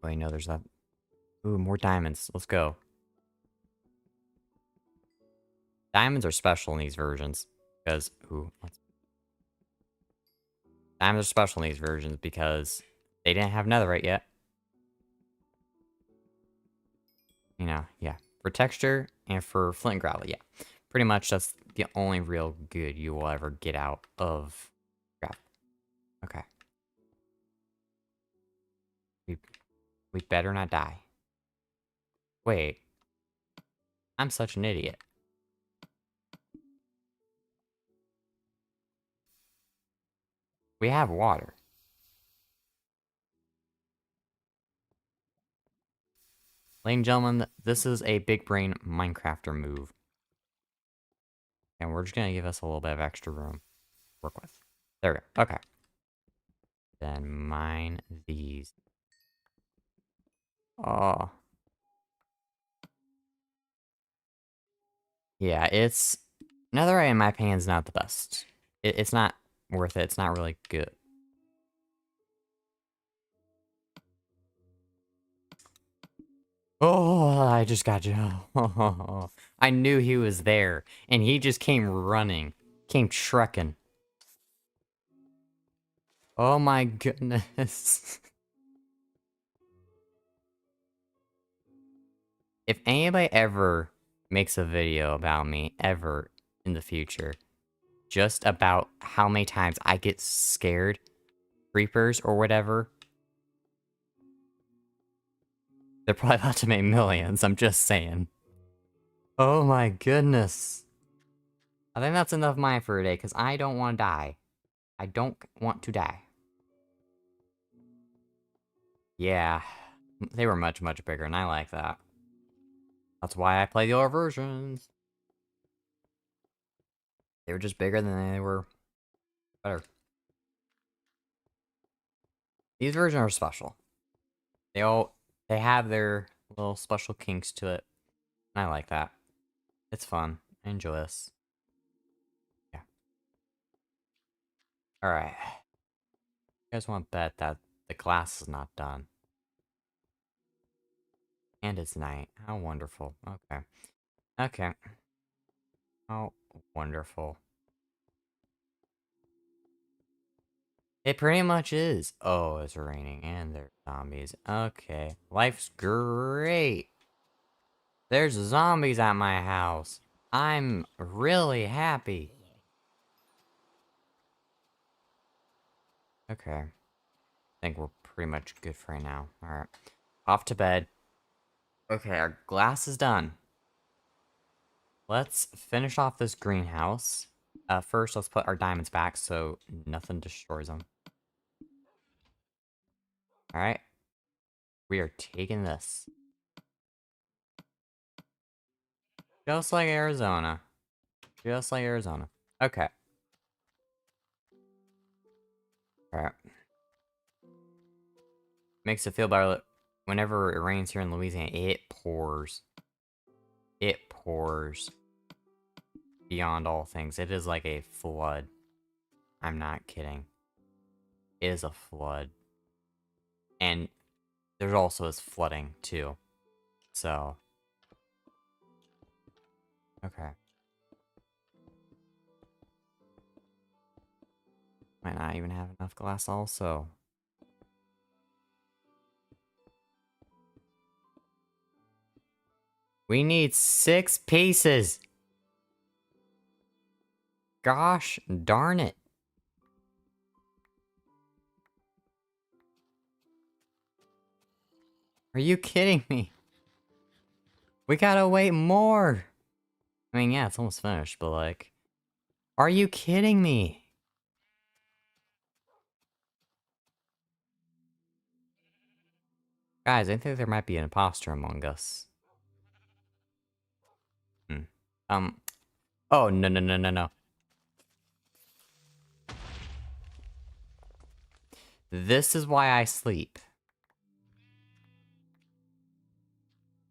Oh, there's that. Ooh, more diamonds. Let's go. Diamonds are special in these versions. Because, diamonds are special in these versions because they didn't have netherite yet. Yeah. For texture and for flint and gravel, yeah. Pretty much that's the only real good you will ever get out of gravel. Okay. We better not die. Wait. I'm such an idiot. We have water. Ladies and gentlemen, this is a big brain Minecrafter move. And we're just gonna give us a little bit of extra room to work with. There we go. Okay. Then mine these. Oh. Yeah, it's... Netherite, in my opinion, is not the best. It's not worth it. It's not really good. Oh, I just got you. I knew he was there, and he just came running. Came trucking. Oh my goodness. If anybody ever makes a video about me, ever, in the future, just about how many times I get scared, creepers or whatever, they're probably about to make millions, I'm just saying. Oh my goodness. I think that's enough mine for today, because I don't want to die. I don't want to die. Yeah, they were much, much bigger, and I like that. That's why I play the older versions. They were just bigger than they were better. These versions are special. They have their little special kinks to it. And I like that. It's fun. I enjoy this. Yeah. Alright. You guys want to bet that the glass is not done. And it's night. How wonderful. Okay. Okay. How wonderful. It pretty much is. Oh, it's raining and there's zombies. Okay. Life's great. There's zombies at my house. I'm really happy. Okay. I think we're pretty much good for right now. Alright. Off to bed. Okay, our glass is done. Let's finish off this greenhouse. First, let's put our diamonds back so nothing destroys them. Alright. We are taking this. Just like Arizona. Just like Arizona. Okay. Alright. Makes it feel better. Whenever it rains here in Louisiana, it pours. It pours. Beyond all things. It is like a flood. I'm not kidding. It is a flood. And there's also this flooding, too. So. Okay. Might not even have enough glass also. We need 6 pieces! Gosh darn it. Are you kidding me? We gotta wait more! I mean, yeah, it's almost finished, but like... Are you kidding me? Guys, I think there might be an imposter among us. Oh, no, no, no, no, no. This is why I sleep.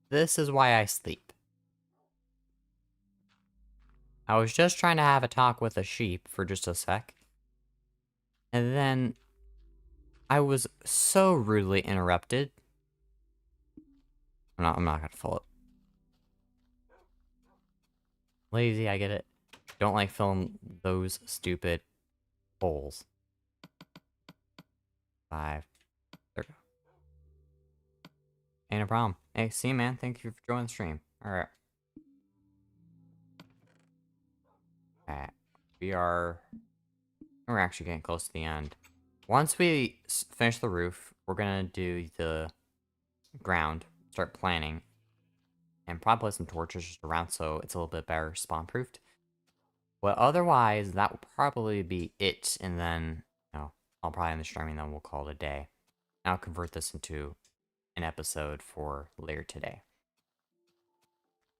This is why I sleep. I was just trying to have a talk with a sheep for just a sec. And then... I was so rudely interrupted. I'm not gonna fill it. Lazy, I get it. Don't like filling those stupid holes. 5. There we go. Ain't a problem. Hey, see you, man. Thank you for joining the stream. Alright. Alright. We're actually getting close to the end. Once we finish the roof, we're gonna do the ground, start planning, and probably put some torches just around so it's a little bit better spawn-proofed. But otherwise, that will probably be it, and then, I'll probably end the stream and then we'll call it a day. I'll convert this into an episode for later today.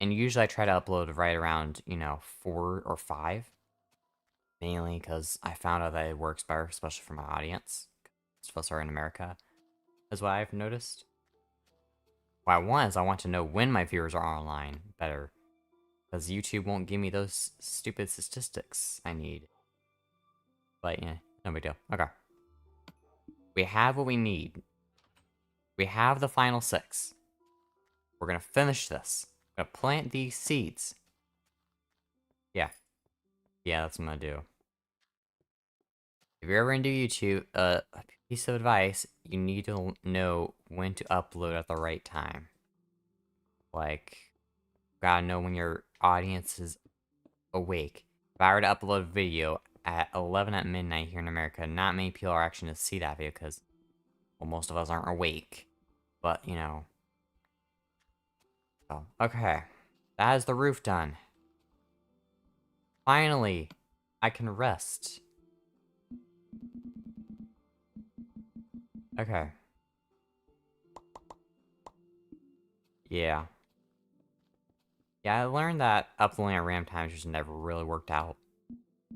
And usually I try to upload right around, 4 or 5. Mainly because I found out that it works better, especially for my audience. Most of us are in America, is what I've noticed. What I want is I want to know when my viewers are online better. Because YouTube won't give me those stupid statistics I need. But, yeah, no big deal. Okay. We have what we need. We have the final 6. We're gonna finish this. We're gonna plant these seeds. Yeah. Yeah, that's what I'm gonna do. If you're ever into YouTube, a piece of advice, you need to know when to upload at the right time. Like, gotta know when your audience is awake. If I were to upload a video at 11 at midnight here in America, not many people are actually going to see that video because, well, most of us aren't awake. But, So, okay. That is the roof done. Finally, I can rest. Okay. Yeah. Yeah, I learned that uploading at RAM times just never really worked out.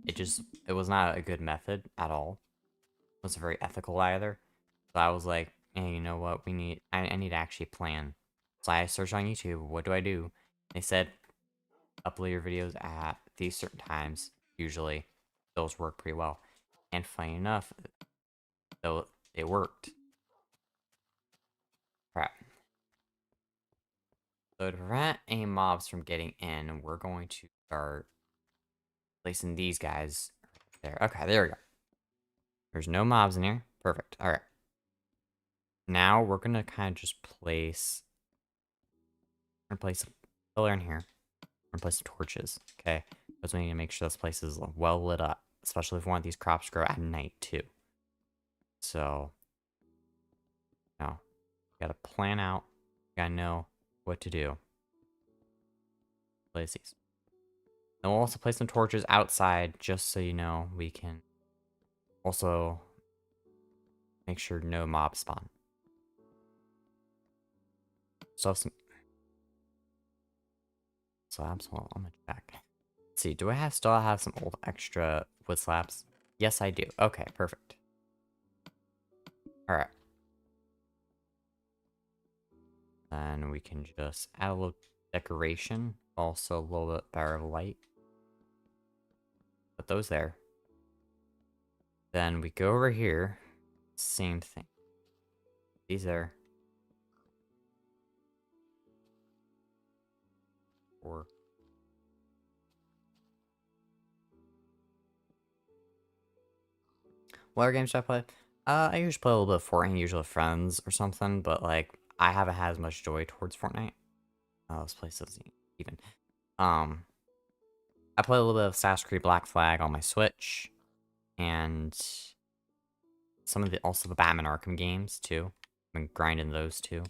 It was not a good method at all. It wasn't very ethical either. So I was like, hey, you know what, I need to actually plan. So I searched on YouTube, what do I do? They said, upload your videos at these certain times. Usually, those work pretty well. And funny enough, though, it worked. Crap. So to prevent any mobs from getting in, we're going to start placing these guys there. Okay, there we go. There's no mobs in here. Perfect. Alright. Now we're gonna kind of just place... We're gonna place a pillar in here. We're gonna place some torches, okay? Because we need to make sure this place is well lit up. Especially if we want these crops to grow at night, too. So... Now, gotta plan out. Gotta know what to do. Place these. And we'll also place some torches outside, just so you know we can also make sure no mobs spawn. So absolutely, I'm gonna check. Let's see, do I still have some old extra wood slabs? Yes, I do. Okay, perfect. Alright. Then we can just add a little decoration. Also a little bit better of light. Put those there. Then we go over here. Same thing. These are... Or... What other games do I play? I usually play a little bit of Fortnite, usually with friends or something, but like, I haven't had as much joy towards Fortnite. Oh, this place isn't even. I play a little bit of Assassin's Creed Black Flag on my Switch, and some of also the Batman Arkham games too. I've been grinding those too.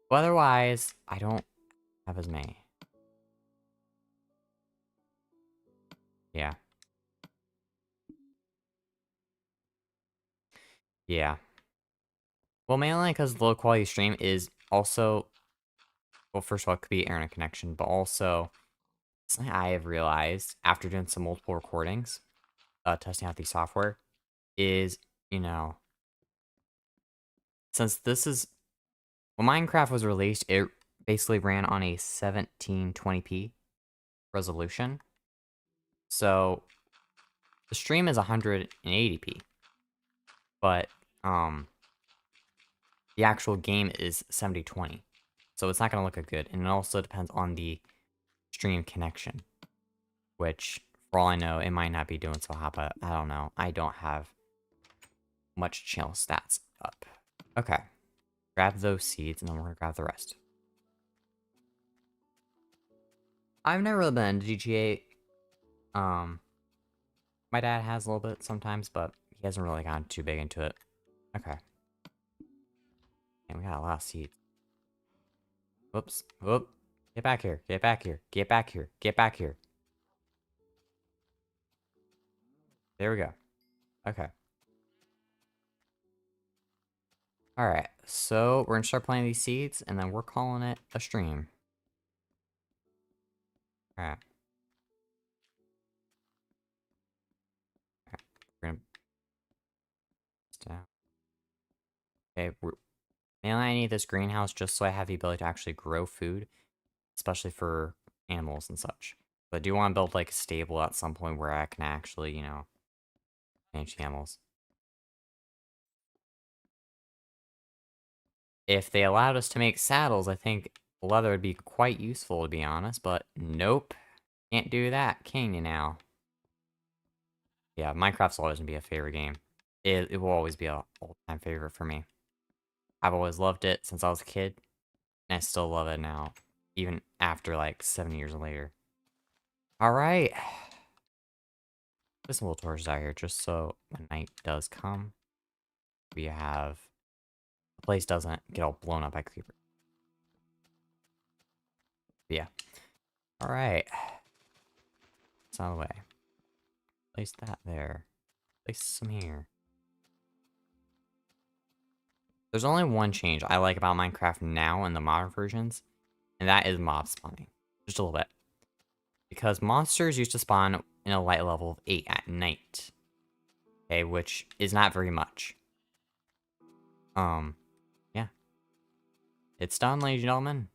But otherwise, I don't have as many. Yeah. Yeah. Well, mainly because the low quality stream is also, well, first of all, it could be internet connection, but also something I have realized after doing some multiple recordings, testing out the software, is, since this is, when Minecraft was released, it basically ran on a 1720p resolution. So the stream is 180p, but the actual game is 7020. So it's not going to look good, and it also depends on the stream connection, which, for all I know, it might not be doing so hot, but I don't know. I don't have much channel stats up. Okay. Grab those seeds, and then we're going to grab the rest. I've never really been into GTA. Um, my dad has a little bit sometimes, but he hasn't really gotten too big into it. Okay. And we got a lot of seeds. Whoops. Whoop. Get back here. Get back here. Get back here. Get back here. There we go. Okay. Alright. So, we're gonna start planting these seeds, and then we're calling it a stream. Alright. We're gonna... Down. Okay, mainly I need this greenhouse just so I have the ability to actually grow food, especially for animals and such. But I do want to build like a stable at some point where I can actually, you know, manage the animals. If they allowed us to make saddles, I think leather would be quite useful, to be honest, but nope. Can't do that, can you now? Yeah, Minecraft's always gonna be a favorite game. It will always be a all-time favorite for me. I've always loved it since I was a kid, and I still love it now, even after like 7 years later. Alright. Put some little torches out here just so when night does come, we have... the place doesn't get all blown up by creepers. But yeah. Alright. It's out of the way. Place that there. Place some here. There's only one change I like about Minecraft now in the modern versions, and that is mob spawning. Just a little bit. Because monsters used to spawn in a light level of 8 at night. Okay, which is not very much. Yeah. It's done, ladies and gentlemen.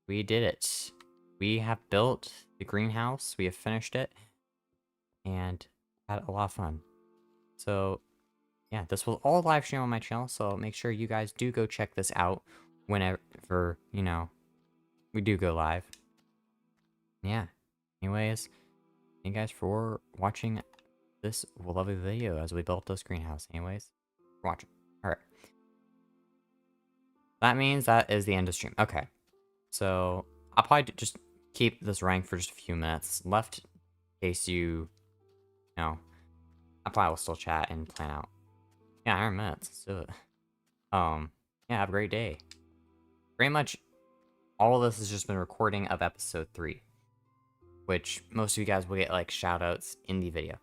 We did it. We have built the greenhouse. We have finished it. And had a lot of fun. So, yeah, this was all live stream on my channel. So make sure you guys do go check this out whenever, you know, we do go live. Yeah. Anyways, thank you guys for watching this lovely video as we built this greenhouse. Anyways, for watching. Alright. That means that is the end of stream. Okay. So, I'll probably just keep this rank for just a few minutes left in case you know, I probably will still chat and plan out. Yeah, 100 minutes. Let's do it. Yeah, have a great day. Pretty much all of this has just been recording of episode 3. Which most of you guys will get like shoutouts in the video.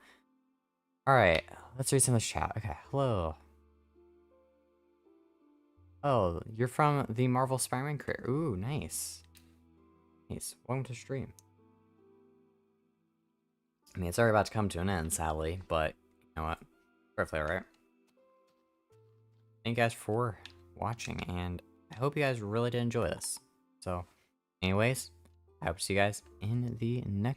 Alright, let's read some of the chat. Okay, hello. Oh, you're from the Marvel Spider-Man career. Ooh, nice. Nice. Welcome to stream. I mean, it's already about to come to an end, sadly, but you know what? Perfectly alright. Thank you guys for watching, and I hope you guys really did enjoy this. So, anyways, I hope to see you guys in the next